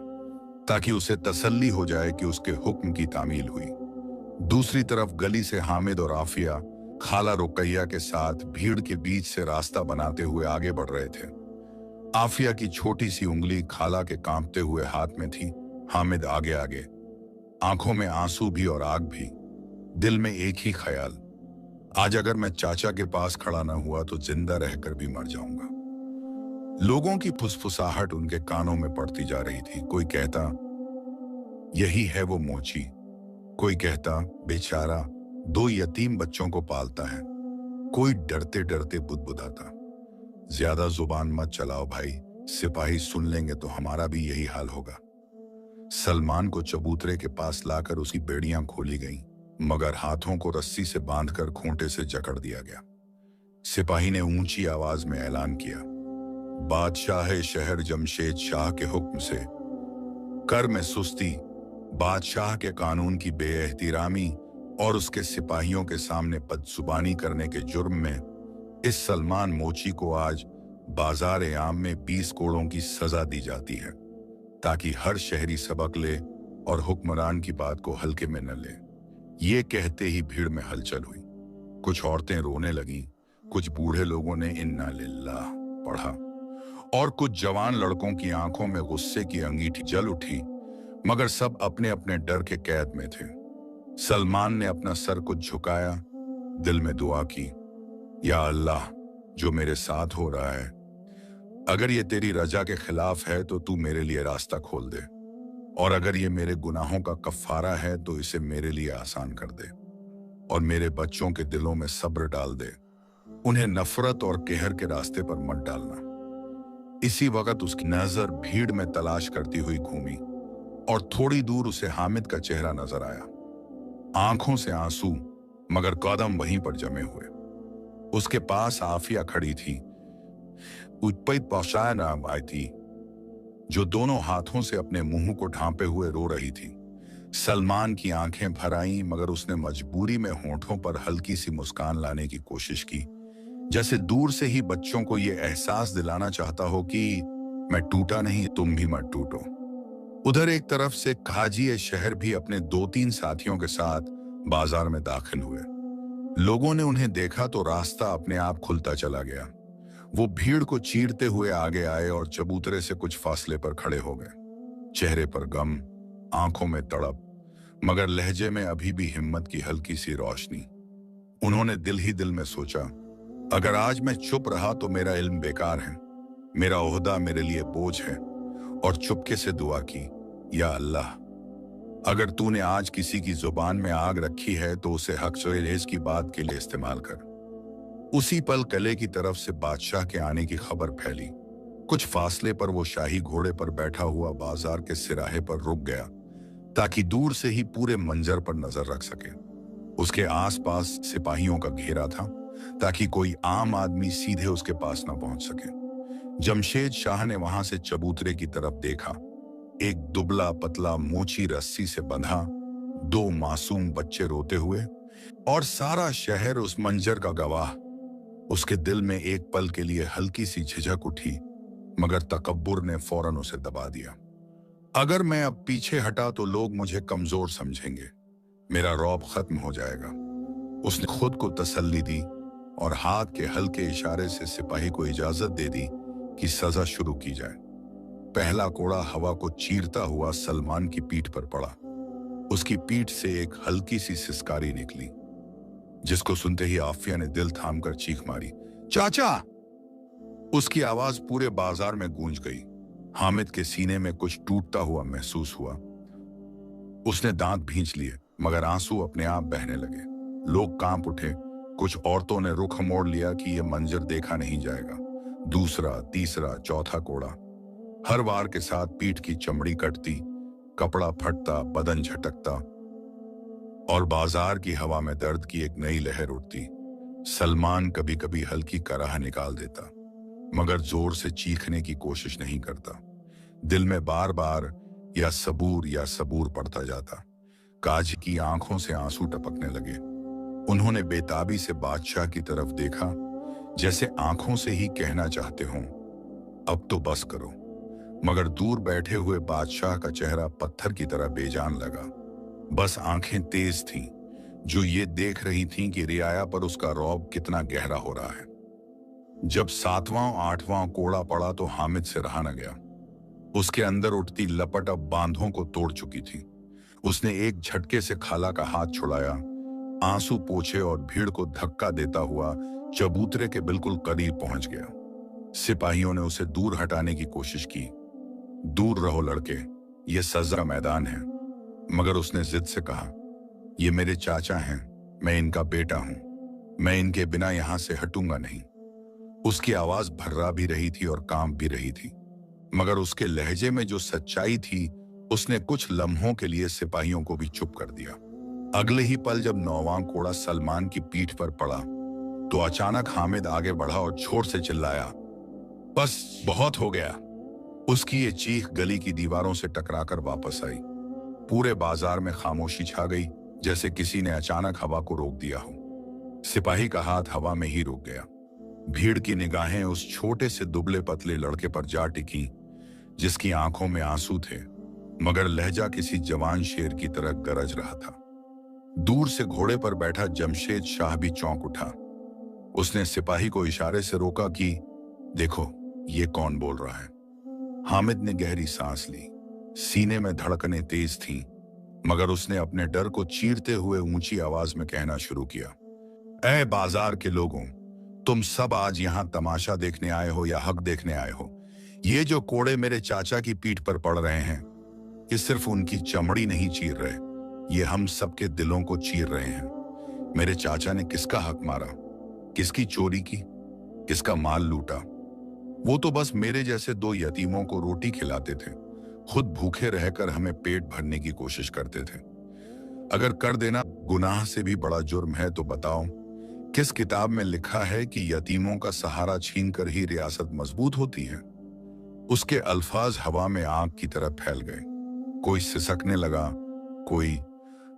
ताकि उसे तसल्ली हो जाए कि उसके हुक्म की तामील हुई। दूसरी तरफ गली से हामिद और आफिया खाला रुकैया के साथ भीड़ के बीच से रास्ता बनाते हुए आगे बढ़ रहे थे। आफिया की छोटी सी उंगली खाला के कांपते हुए हाथ में थी, हामिद आगे आगे, आंखों में आंसू भी और आग भी, दिल में एक ही ख्याल, आज अगर मैं चाचा के पास खड़ा ना हुआ तो जिंदा रहकर भी मर जाऊंगा। लोगों की फुसफुसाहट उनके कानों में पड़ती जा रही थी। कोई कहता यही है वो मोची, कोई कहता बेचारा 2 यतीम बच्चों को पालता है, कोई डरते डरते बुदबुदाता ज्यादा जुबान मत चलाओ भाई, सिपाही सुन लेंगे तो हमारा भी यही हाल होगा। सलमान को चबूतरे के पास लाकर उसकी बेड़ियां खोली गईं, मगर हाथों को रस्सी से बांधकर खूंटे से जकड़ दिया गया। सिपाही ने ऊंची आवाज में ऐलान किया, बादशाह शहर जमशेद शाह के हुक्म से कर में सुस्ती, बादशाह के कानून की बेएहतिरामी और उसके सिपाहियों के सामने बदजुबानी करने के जुर्म में इस सलमान मोची को आज बाजार आम में 20 कोड़ों की सजा दी जाती है, ताकि हर शहरी सबक ले और हुक्मरान की बात को हल्के में न ले। ये कहते ही भीड़ में हलचल हुई। कुछ औरतें रोने लगीं, कुछ बूढ़े लोगों ने इन्ना लिल्लाह पढ़ा, और कुछ जवान लड़कों की आंखों में गुस्से की अंगीठी जल उठी, मगर सब अपने अपने डर के कैद में थे। सलमान ने अपना सर कुछ झुकाया, दिल में दुआ की, या अल्लाह, जो मेरे साथ हो रहा है, अगर ये तेरी रजा के खिलाफ है तो तू मेरे लिए रास्ता खोल दे, और अगर ये मेरे गुनाहों का कफ्फारा है तो इसे मेरे लिए आसान कर दे, और मेरे बच्चों के दिलों में सब्र डाल दे, उन्हें नफरत और कहर के रास्ते पर मत डालना। इसी वक्त उसकी नजर भीड़ में तलाश करती हुई घूमी, और थोड़ी दूर उसे हामिद का चेहरा नजर आया, आंखों से आंसू, मगर कदम वहीं पर जमे हुए। उसके पास आफिया खड़ी थी, उत्पीत पहुंचाया नाम आई थी, जो दोनों हाथों से अपने मुंह को ढांपे हुए रो रही थी। सलमान की आंखें भर आईं, मगर उसने मजबूरी में होंठों पर हल्की सी मुस्कान लाने की कोशिश की, जैसे दूर से ही बच्चों को यह एहसास दिलाना चाहता हो कि मैं टूटा नहीं, तुम भी मत टूटो। उधर एक तरफ से काजी शहर भी अपने 2-3 साथियों के साथ बाजार में दाखिल हुए। लोगों ने उन्हें देखा तो रास्ता अपने आप खुलता चला गया। वो भीड़ को चीरते हुए आगे आए और चबूतरे से कुछ फासले पर खड़े हो गए, चेहरे पर गम, आंखों में तड़प, मगर लहजे में अभी भी हिम्मत की हल्की सी रोशनी। उन्होंने दिल ही दिल में सोचा, अगर आज मैं चुप रहा तो मेरा इल्म बेकार है, मेरा ओहदा मेरे लिए बोझ है, और चुपके से दुआ की, या अल्लाह, अगर तूने आज किसी की जुबान में आग रखी है तो उसे हक रेज की बात के लिए इस्तेमाल कर। उसी पल किले की तरफ से बादशाह के आने की खबर फैली। कुछ फासले पर वो शाही घोड़े पर बैठा हुआ बाजार के सिराहे पर रुक गया, ताकि दूर से ही पूरे मंजर पर नजर रख सके। उसके आसपास सिपाहियों का घेरा था, ताकि कोई आम आदमी सीधे उसके पास न पहुंच सके। जमशेद शाह ने वहां से चबूतरे की तरफ देखा। एक दुबला पतला मोची रस्सी से बंधा, 2 मासूम बच्चे रोते हुए, और सारा शहर उस मंजर का गवाह। उसके दिल में एक पल के लिए हल्की सी झिझक उठी, मगर तकब्बुर ने फौरन उसे दबा दिया। अगर मैं अब पीछे हटा तो लोग मुझे कमजोर समझेंगे, मेरा रौब खत्म हो जाएगा। उसने खुद को तसल्ली दी और हाथ के हल्के इशारे से सिपाही को इजाजत दे दी कि सजा शुरू की जाए। पहला कोड़ा हवा को चीरता हुआ सलमान की पीठ पर पड़ा। उसकी पीठ से एक हल्की सी सिसकारी निकली, जिसको सुनते ही आफिया ने दिल थामकर चीख मारी, चाचा! उसकी आवाज पूरे बाजार में गूंज गई। हामिद के सीने में कुछ टूटता हुआ महसूस हुआ। उसने दांत भींच लिए, मगर आंसू अपने आप बहने लगे। लोग कांप उठे। कुछ औरतों ने रुख मोड़ लिया कि यह मंजर देखा नहीं जाएगा। दूसरा, तीसरा, चौथा कोड़ा, हर वार के साथ पीठ की चमड़ी कटती, कपड़ा फटता, बदन झटकता, और बाजार की हवा में दर्द की एक नई लहर उठती। सलमान कभी कभी हल्की कराह निकाल देता, मगर जोर से चीखने की कोशिश नहीं करता। दिल में बार बार या सबूर पड़ता जाता। काजी की आंखों से आंसू टपकने लगे। उन्होंने बेताबी से बादशाह की तरफ देखा, जैसे आंखों से ही कहना चाहते हों, अब तो बस करो। मगर दूर बैठे हुए बादशाह का चेहरा पत्थर की तरह बेजान लगा। बस आंखें तेज थीं, जो ये देख रही थीं कि रियाया पर उसका रौब कितना गहरा हो रहा है। जब 7वां 8वां कोड़ा पड़ा तो हामिद से रहा न गया। उसके अंदर उठती लपट अब बांधों को तोड़ चुकी थी। उसने एक झटके से खाला का हाथ छुड़ाया, आंसू पोंछे और भीड़ को धक्का देता हुआ चबूतरे के बिल्कुल करीब पहुंच गया। सिपाहियों ने उसे दूर हटाने की कोशिश की। दूर रहो लड़के, ये सजा का मैदान है। मगर उसने जिद से कहा, ये मेरे चाचा हैं, मैं इनका बेटा हूं, मैं इनके बिना यहां से हटूंगा नहीं। उसकी आवाज भर्रा भी रही थी और कांप भी रही थी, मगर उसके लहजे में जो सच्चाई थी, उसने कुछ लम्हों के लिए सिपाहियों को भी चुप कर दिया। अगले ही पल जब 9वां कोड़ा सलमान की पीठ पर पड़ा, तो अचानक हामिद आगे बढ़ा और जोर से चिल्लाया, बस बहुत हो गया। उसकी ये चीख गली की दीवारों से टकराकर वापस आई। पूरे बाजार में खामोशी छा गई, जैसे किसी ने अचानक हवा को रोक दिया हो। सिपाही का हाथ हवा में ही रुक गया। भीड़ की निगाहें उस छोटे से दुबले पतले लड़के पर जा टिकी, जिसकी आंखों में आंसू थे, मगर लहजा किसी जवान शेर की तरह गरज रहा था। दूर से घोड़े पर बैठा जमशेद शाह भी चौंक उठा। उसने सिपाही को इशारे से रोका कि देखो, ये कौन बोल रहा है। हामिद ने गहरी सांस ली। सीने में धड़कनें तेज थीं, मगर उसने अपने डर को चीरते हुए ऊंची आवाज में कहना शुरू किया, ऐ बाजार के लोगों, तुम सब आज यहां तमाशा देखने आए हो या हक देखने आए हो? ये जो कोड़े मेरे चाचा की पीठ पर पड़ रहे हैं, ये सिर्फ उनकी चमड़ी नहीं चीर रहे, ये हम सबके दिलों को चीर रहे हैं। मेरे चाचा ने किसका हक मारा, किसकी चोरी की, किसका माल लूटा? वो तो बस मेरे जैसे 2 यतीमों को रोटी खिलाते थे, खुद भूखे रहकर हमें पेट भरने की कोशिश करते थे। अगर कर देना गुनाह से भी बड़ा जुर्म है, तो बताओ, किस किताब में लिखा है कि यतीमों का सहारा छीनकर ही रियासत मजबूत होती है? उसके अल्फाज हवा में आग की तरह फैल गए। कोई सिसकने लगा, कोई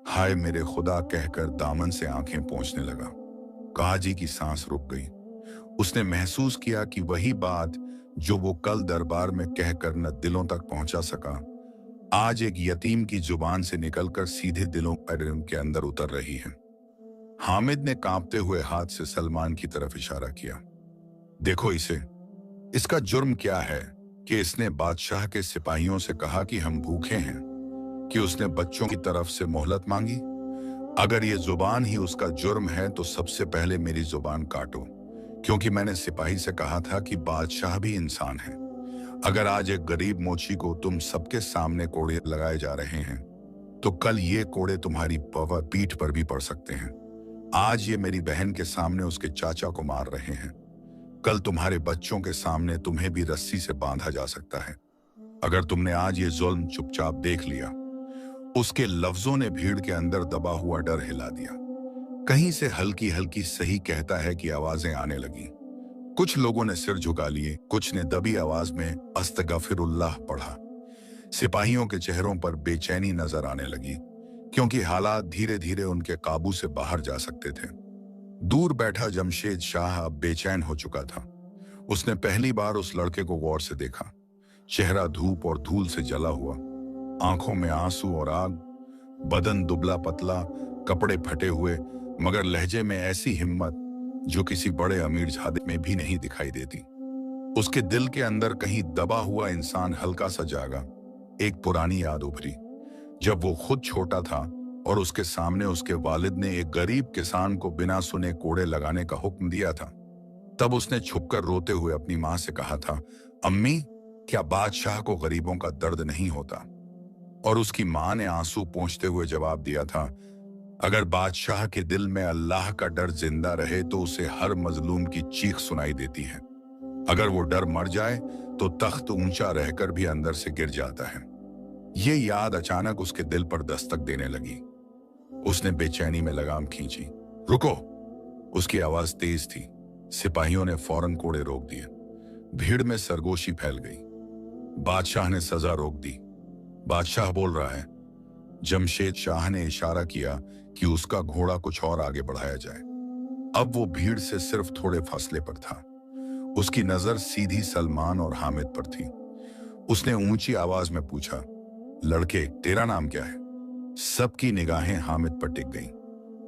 हाय मेरे खुदा कहकर दामन से आंखें पोंछने लगा। काजी की सांस रुक गई। उसने महसूस किया कि वही बात जो वो कल दरबार में कहकर न दिलों तक पहुंचा सका, आज एक यतीम की जुबान से निकलकर सीधे दिलों पर के अंदर उतर रही है। हामिद ने कांपते हुए हाथ से सलमान की तरफ इशारा किया। देखो इसे, इसका जुर्म क्या है कि इसने बादशाह के सिपाहियों से कहा कि हम भूखे हैं, कि उसने बच्चों की तरफ से मोहलत मांगी। अगर ये जुबान ही उसका जुर्म है, तो सबसे पहले मेरी जुबान काटो, क्योंकि मैंने सिपाही से कहा था कि बादशाह भी इंसान है। अगर आज एक गरीब मोची को तुम सबके सामने कोड़े लगाए जा रहे हैं, तो कल ये कोड़े तुम्हारी पीठ पर भी पड़ सकते हैं। आज ये मेरी बहन के सामने उसके चाचा को मार रहे हैं, कल तुम्हारे बच्चों के सामने तुम्हें भी रस्सी से बांधा जा सकता है। अगर तुमने आज ये जुल्म चुपचाप देख लिया। उसके लफ्जों ने भीड़ के अंदर दबा हुआ डर हिला दिया। कहीं से हल्की हल्की सही कहता है कि आवाजें आने लगी। कुछ लोगों ने सिर झुका लिए, कुछ ने दबी आवाज में अस्तगफिरुल्लाह पढ़ा। सिपाहियों के चेहरों पर बेचैनी नजर आने लगी, क्योंकि हालात धीरे धीरे उनके काबू से बाहर जा सकते थे। दूर बैठा जमशेद शाह अब बेचैन हो चुका था। उसने पहली बार उस लड़के को गौर से देखा। चेहरा धूप और धूल से जला हुआ, आंखों में आंसू और आग, बदन दुबला पतला, कपड़े फटे हुए, मगर लहजे में ऐसी हिम्मत जो किसी बड़े अमीर ज़ादे में भी नहीं दिखाई देती। उसके दिल के अंदर कहीं दबा हुआ इंसान हल्का सा जागा। एक पुरानी याद उभरी, जब वो खुद छोटा था और उसके सामने उसके वालिद ने एक गरीब किसान को बिना सुने कोड़े लगाने का हुक्म दिया था। तब उसने छुपकर रोते हुए अपनी माँ से कहा था, अम्मी, क्या बादशाह को गरीबों का दर्द नहीं होता? और उसकी माँ ने आंसू पोंछते हुए जवाब दिया था, अगर बादशाह के दिल में अल्लाह का डर जिंदा रहे तो उसे हर मजलूम की चीख सुनाई देती है। अगर वो डर मर जाए तो तख्त ऊंचा रहकर भी अंदर से गिर जाता है। ये याद अचानक उसके दिल पर दस्तक देने लगी। उसने बेचैनी में लगाम खींची। रुको! उसकी आवाज तेज थी। सिपाहियों ने फौरन कोड़े रोक दिए। भीड़ में सरगोशी फैल गई। बादशाह ने सजा रोक दी। बादशाह बोल रहा है। जमशेद शाह ने इशारा किया कि उसका घोड़ा कुछ और आगे बढ़ाया जाए। अब वो भीड़ से सिर्फ थोड़े फासले पर था। उसकी नजर सीधी सलमान और हामिद पर थी। उसने ऊंची आवाज में पूछा, लड़के, तेरा नाम क्या है? सबकी निगाहें हामिद पर टिक गईं।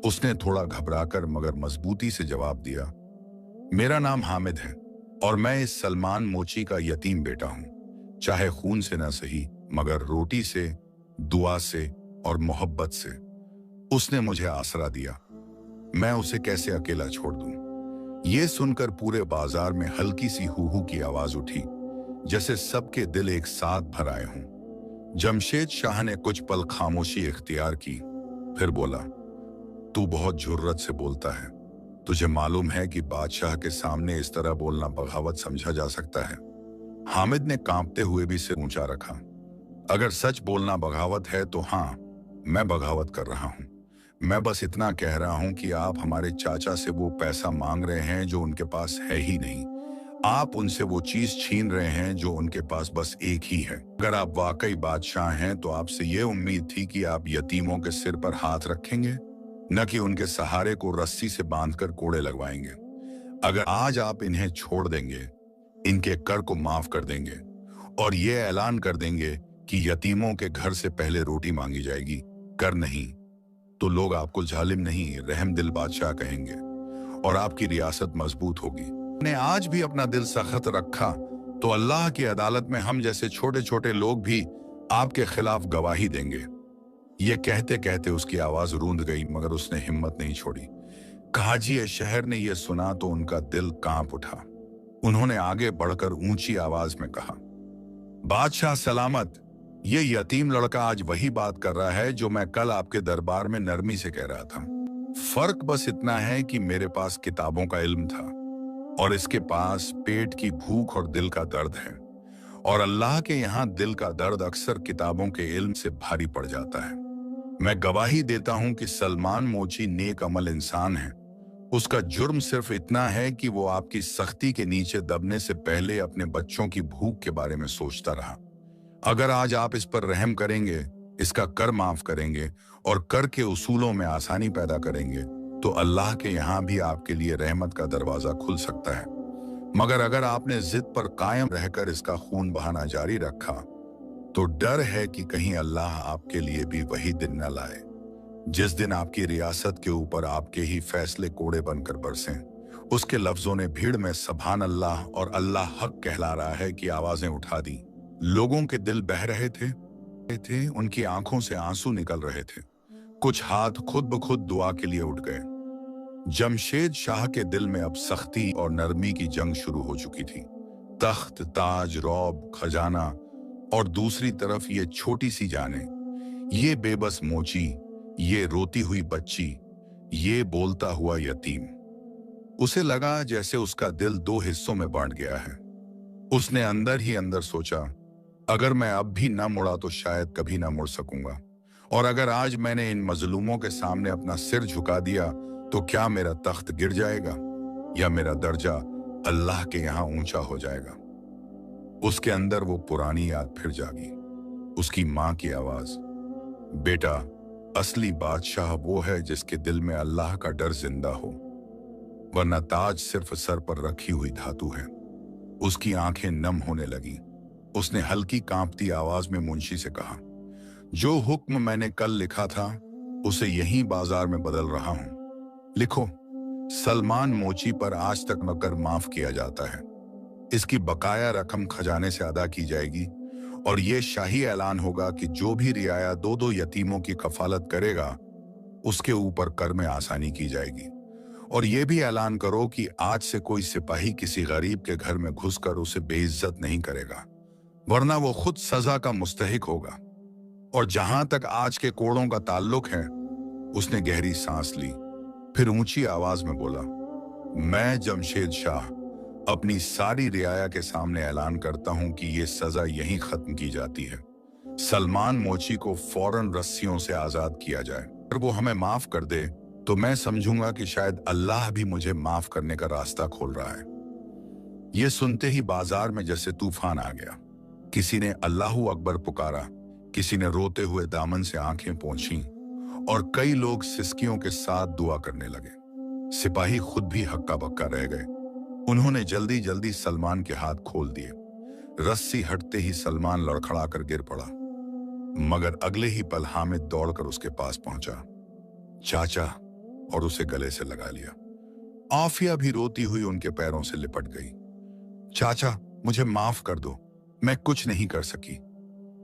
उसने थोड़ा घबराकर मगर मजबूती से जवाब दिया, मेरा नाम हामिद है और मैं इस सलमान मोची का यतीम बेटा हूं। चाहे खून से ना सही मगर रोटी से, दुआ से और मोहब्बत से उसने मुझे आसरा दिया। मैं उसे कैसे अकेला छोड़ दूं? ये सुनकर पूरे बाजार में हल्की सी हू की आवाज उठी, जैसे सबके दिल एक साथ भर आए हों। जमशेद शाह ने कुछ पल खामोशी इख्तियार की, फिर बोला, तू बहुत जुर्रत से बोलता है। तुझे मालूम है कि बादशाह के सामने इस तरह बोलना बगावत समझा जा सकता है? हामिद ने कांपते हुए भी सिर ऊंचा रखा। अगर सच बोलना बगावत है तो हाँ, मैं बगावत कर रहा हूं। मैं बस इतना कह रहा हूं कि आप हमारे चाचा से वो पैसा मांग रहे हैं जो उनके पास है ही नहीं। आप उनसे वो चीज छीन रहे हैं जो उनके पास बस एक ही है। अगर आप वाकई बादशाह हैं तो आपसे ये उम्मीद थी कि आप यतीमों के सिर पर हाथ रखेंगे, न कि उनके सहारे को रस्सी से बांधकर कोड़े लगवाएंगे। अगर आज आप इन्हें छोड़ देंगे, इनके कर को माफ कर देंगे और ये ऐलान कर देंगे कि यतीमों के घर से पहले रोटी मांगी जाएगी, कर नहीं, तो लोग आपको जालिम नहीं रहम दिल बादशाह कहेंगे और आपकी रियासत मजबूत होगी। ने आज भी अपना दिल सख्त रखा तो अल्लाह की अदालत में हम जैसे छोटे छोटे लोग भी आपके खिलाफ गवाही देंगे। ये कहते कहते उसकी आवाज रूंध गई मगर उसने हिम्मत नहीं छोड़ी। काजी शहर ने यह सुना तो उनका दिल कांप उठा। उन्होंने आगे बढ़कर ऊंची आवाज में कहा, बादशाह सलामत, ये यतीम लड़का आज वही बात कर रहा है जो मैं कल आपके दरबार में नरमी से कह रहा था। फर्क बस इतना है कि मेरे पास किताबों का इल्म था और इसके पास पेट की भूख और दिल का दर्द है, और अल्लाह के यहाँ दिल का दर्द अक्सर किताबों के इल्म से भारी पड़ जाता है। मैं गवाही देता हूं कि सलमान मोची नेक अमल इंसान है। उसका जुर्म सिर्फ इतना है कि वो आपकी सख्ती के नीचे दबने से पहले अपने बच्चों की भूख के बारे में सोचता रहा। अगर आज आप इस पर रहम करेंगे, इसका कर माफ करेंगे और कर के उसूलों में आसानी पैदा करेंगे तो अल्लाह के यहाँ भी आपके लिए रहमत का दरवाजा खुल सकता है। मगर अगर आपने जिद पर कायम रहकर इसका खून बहाना जारी रखा तो डर है कि कहीं अल्लाह आपके लिए भी वही दिन न लाए जिस दिन आपकी रियासत के ऊपर आपके ही फैसले कोड़े बनकर बरसें। उसके लफ्जों ने भीड़ में सुभान अल्लाह और अल्लाह हक कहला रहा है कि आवाजें उठा दी। लोगों के दिल बह रहे थे, उनकी आंखों से आंसू निकल रहे थे। कुछ हाथ खुद ब खुद दुआ के लिए उठ गए। जमशेद शाह के दिल में अब सख्ती और नरमी की जंग शुरू हो चुकी थी। तख्त, ताज, रौब, खजाना और दूसरी तरफ ये छोटी सी जाने, ये बेबस मोची, ये रोती हुई बच्ची, ये बोलता हुआ यतीम। उसे लगा जैसे उसका दिल दो हिस्सों में बांट गया है। उसने अंदर ही अंदर सोचा, अगर मैं अब भी न मुड़ा तो शायद कभी ना मुड़ सकूंगा, और अगर आज मैंने इन मजलूमों के सामने अपना सिर झुका दिया तो क्या मेरा तख्त गिर जाएगा या मेरा दर्जा अल्लाह के यहाँ ऊंचा हो जाएगा। उसके अंदर वो पुरानी याद फिर जागी। उसकी माँ की आवाज, बेटा, असली बादशाह वो है जिसके दिल में अल्लाह का डर जिंदा हो, वरना ताज सिर्फ सर पर रखी हुई धातु है। उसकी आंखें नम होने लगी। उसने हल्की कांपती आवाज में मुंशी से कहा, जो हुक्म मैंने कल लिखा था उसे यहीं बाजार में बदल रहा हूं। लिखो, सलमान मोची पर आज तक मकर माफ किया जाता है। इसकी बकाया रकम खजाने से अदा की जाएगी और यह शाही ऐलान होगा कि जो भी रियाया दो दो यतीमों की कफालत करेगा उसके ऊपर कर में आसानी की जाएगी। और यह भी ऐलान करो कि आज से कोई सिपाही किसी गरीब के घर में घुसकर उसे बेइज्जत नहीं करेगा, वरना वो खुद सजा का मुस्तहिक होगा। और जहां तक आज के कोड़ों का ताल्लुक है, उसने गहरी सांस ली, फिर ऊंची आवाज में बोला, मैं जमशेद शाह अपनी सारी रियाया के सामने ऐलान करता हूं कि यह सजा यहीं खत्म की जाती है। सलमान मोची को फौरन रस्सियों से आजाद किया जाए। अगर वो हमें माफ कर दे तो मैं समझूंगा कि शायद अल्लाह भी मुझे माफ करने का रास्ता खोल रहा है। यह सुनते ही बाजार में जैसे तूफान आ गया। किसी ने अल्लाहू अकबर पुकारा, किसी ने रोते हुए दामन से आंखें पोंछीं और कई लोग सिसकियों के साथ दुआ करने लगे। सिपाही खुद भी हक्का बक्का रह गए। उन्होंने जल्दी जल्दी सलमान के हाथ खोल दिए। रस्सी हटते ही सलमान लड़खड़ा कर गिर पड़ा, मगर अगले ही पल हामिद दौड़कर उसके पास पहुंचा, चाचा, और उसे गले से लगा लिया। आफिया भी रोती हुई उनके पैरों से लिपट गई। चाचा, मुझे माफ कर दो, मैं कुछ नहीं कर सकी।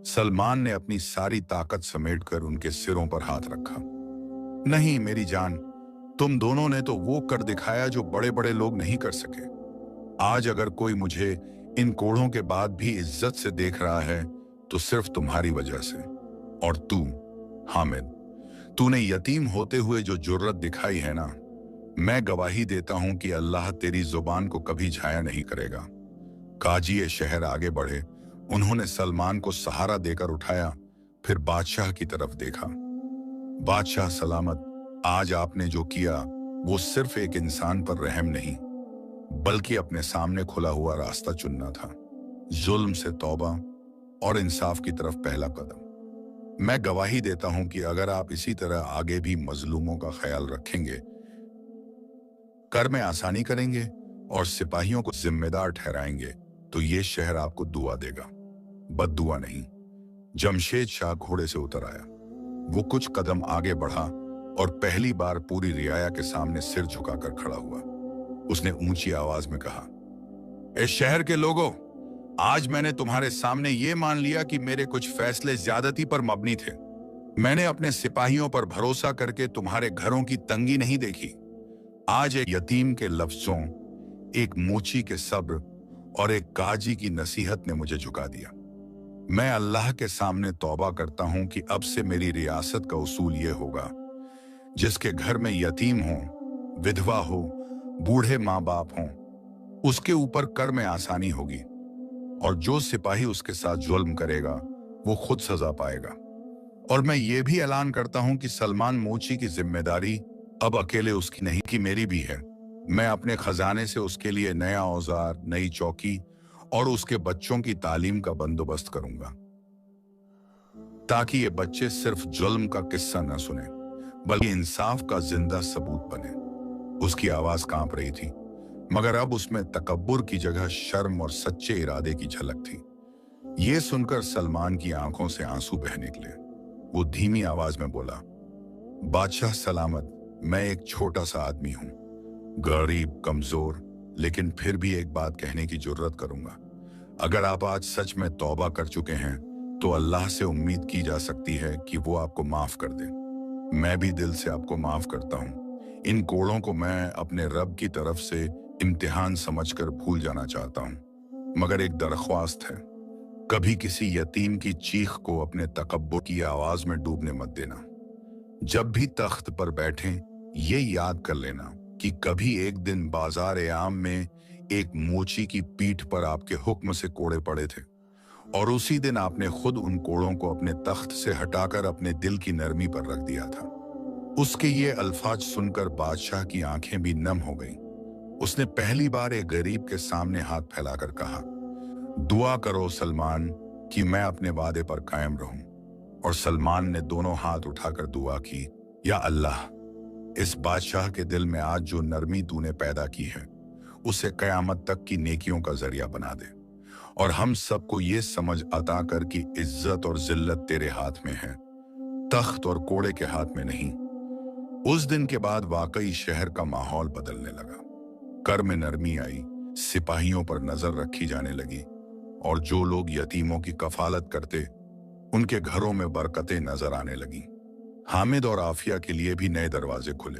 सलमान ने अपनी सारी ताकत समेटकर उनके सिरों पर हाथ रखा। नहीं मेरी जान, तुम दोनों ने तो वो कर दिखाया जो बड़े बड़े लोग नहीं कर सके। आज अगर कोई मुझे इन कोड़ों के बाद भी इज्जत से देख रहा है तो सिर्फ तुम्हारी वजह से। और तू हामिद, तूने यतीम होते हुए जो जुर्रत दिखाई है ना, मैं गवाही देता हूं कि अल्लाह तेरी जुबान को कभी झाया नहीं करेगा। काजी शहर आगे बढ़े। उन्होंने सलमान को सहारा देकर उठाया, फिर बादशाह की तरफ देखा। बादशाह सलामत, आज आपने जो किया वो सिर्फ एक इंसान पर रहम नहीं, बल्कि अपने सामने खुला हुआ रास्ता चुनना था। जुल्म से तौबा और इंसाफ की तरफ पहला कदम। मैं गवाही देता हूं कि अगर आप इसी तरह आगे भी मजलूमों का ख्याल रखेंगे, कर में आसानी करेंगे और सिपाहियों को जिम्मेदार ठहराएंगे, तो ये शहर आपको दुआ देगा, बद्दुआ नहीं। जमशेद शाह घोड़े से उतर आया। वो कुछ कदम आगे बढ़ा और पहली बार पूरी रियाया के सामने सिर झुकाकर खड़ा हुआ। उसने ऊंची आवाज में कहा, इस शहर के लोगों, आज मैंने तुम्हारे सामने ये मान लिया कि मेरे कुछ फैसले ज्यादती पर मबनी थे। मैंने अपने सिपाहियों पर भरोसा करके तुम्हारे घरों की तंगी नहीं देखी। आज एक यतीम के लफ्जों, एक मोची के सब्र और एक काजी की नसीहत ने मुझे झुका दिया। मैं अल्लाह के सामने तौबा करता हूं कि अब से मेरी रियासत का उसूल ये होगा, जिसके घर में यतीम हो, विधवा हो, बूढ़े माँ बाप हों, उसके ऊपर कर में आसानी होगी, और जो सिपाही उसके साथ जुल्म करेगा वो खुद सजा पाएगा। और मैं ये भी ऐलान करता हूं कि सलमान मोची की जिम्मेदारी अब अकेले उसकी नहीं कि मेरी भी है। मैं अपने खजाने से उसके लिए नया औजार, नई चौकी और उसके बच्चों की तालीम का बंदोबस्त करूंगा, ताकि ये बच्चे सिर्फ जुल्म का किस्सा न सुने, बल्कि इंसाफ का जिंदा सबूत बने। उसकी आवाज कांप रही थी, मगर अब उसमें तकब्बुर की जगह शर्म और सच्चे इरादे की झलक थी। ये सुनकर सलमान की आंखों से आंसू बह निकले। वो धीमी आवाज में बोला, बादशाह सलामत, मैं एक छोटा सा आदमी हूं, गरीब, कमजोर, लेकिन फिर भी एक बात कहने की जुर्रत करूंगा। अगर आप आज सच में तौबा कर चुके हैं तो अल्लाह से उम्मीद की जा सकती है कि वो आपको माफ कर दे। मैं भी दिल से आपको माफ करता हूं। इन कोड़ों को मैं अपने रब की तरफ से इम्तिहान समझकर भूल जाना चाहता हूं, मगर एक दरख्वास्त है, कभी किसी यतीम की चीख को अपने तकब्बुर की आवाज में डूबने मत देना। जब भी तख्त पर बैठें, ये याद कर लेना कि कभी एक दिन बाजार आम में एक मोची की पीठ पर आपके हुक्म से कोड़े पड़े थे, और उसी दिन आपने खुद उन कोड़ों को अपने तख्त से हटाकर अपने दिल की नरमी पर रख दिया था। उसके ये अल्फाज सुनकर बादशाह की आंखें भी नम हो गईं। उसने पहली बार एक गरीब के सामने हाथ फैलाकर कहा, दुआ करो सलमान कि मैं अपने वादे पर कायम रहूं। और सलमान ने दोनों हाथ उठाकर दुआ की, या अल्लाह, इस बादशाह के दिल में आज जो नरमी तूने पैदा की है उसे कयामत तक की नेकियों का जरिया बना दे, और हम सबको ये समझ अता कर कि इज्जत और जिल्लत तेरे हाथ में है, तख्त और कोड़े के हाथ में नहीं। उस दिन के बाद वाकई शहर का माहौल बदलने लगा। कर में नरमी आई, सिपाहियों पर नजर रखी जाने लगी, और जो लोग यतीमों की कफालत करते उनके घरों में बरकतें नजर आने लगी। हामिद और आफिया के लिए भी नए दरवाजे खुले।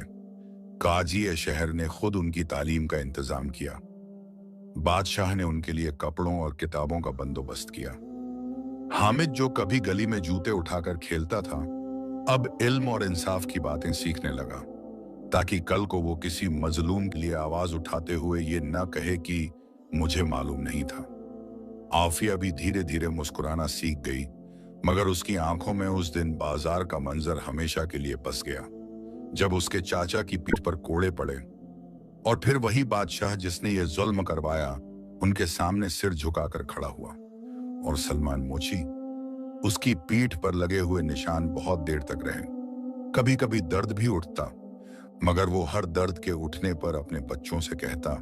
काजी शहर ने खुद उनकी तालीम का इंतजाम किया। बादशाह ने उनके लिए कपड़ों और किताबों का बंदोबस्त किया। हामिद, जो कभी गली में जूते उठाकर खेलता था, अब इल्म और इंसाफ की बातें सीखने लगा, ताकि कल को वो किसी मजलूम के लिए आवाज उठाते हुए ये न कहे कि मुझे मालूम नहीं था। आफिया भी धीरे धीरे मुस्कुराना सीख गई, मगर उसकी आंखों में उस दिन बाजार का मंजर हमेशा के लिए बस गया, जब उसके चाचा की पीठ पर कोड़े पड़े, और फिर वही बादशाह जिसने ये जुल्म करवाया उनके सामने सिर झुकाकर खड़ा हुआ। और सलमान मोची। उसकी पीठ पर लगे हुए निशान बहुत देर तक रहे। कभी कभी दर्द भी उठता, मगर वो हर दर्द के उठने पर अपने बच्चों से कहता,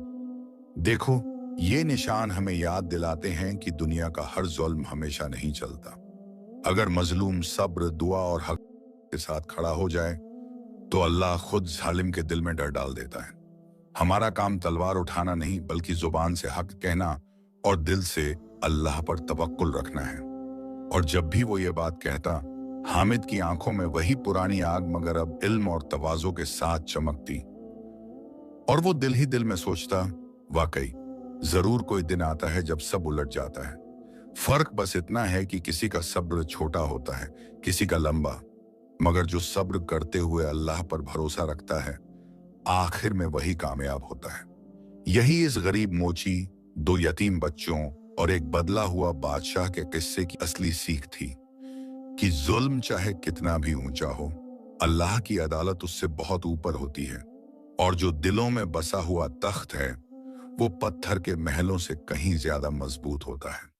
देखो, ये निशान हमें याद दिलाते हैं कि दुनिया का हर जुल्म हमेशा नहीं चलता। अगर मजलूम सब्र, दुआ और हक के साथ खड़ा हो जाए तो अल्लाह खुद जालिम के दिल में डर डाल देता है। हमारा काम तलवार उठाना नहीं, बल्कि जुबान से हक कहना और दिल से अल्लाह पर तवक्कुल रखना है। और जब भी वो ये बात कहता, हामिद की आंखों में वही पुरानी आग, मगर अब इल्म और तवाज़ो के साथ चमकती। और वो दिल ही दिल में सोचता, वाकई जरूर कोई दिन आता है जब सब उलट जाता है। फर्क बस इतना है कि किसी का सब्र छोटा होता है, किसी का लंबा, मगर जो सब्र करते हुए अल्लाह पर भरोसा रखता है, आखिर में वही कामयाब होता है। यही इस गरीब मोची, दो यतीम बच्चों और एक बदला हुआ बादशाह के किस्से की असली सीख थी कि जुल्म चाहे कितना भी ऊंचा हो, अल्लाह की अदालत उससे बहुत ऊपर होती है। और जो दिलों में बसा हुआ तख्त है, वो पत्थर के महलों से कहीं ज्यादा मजबूत होता है।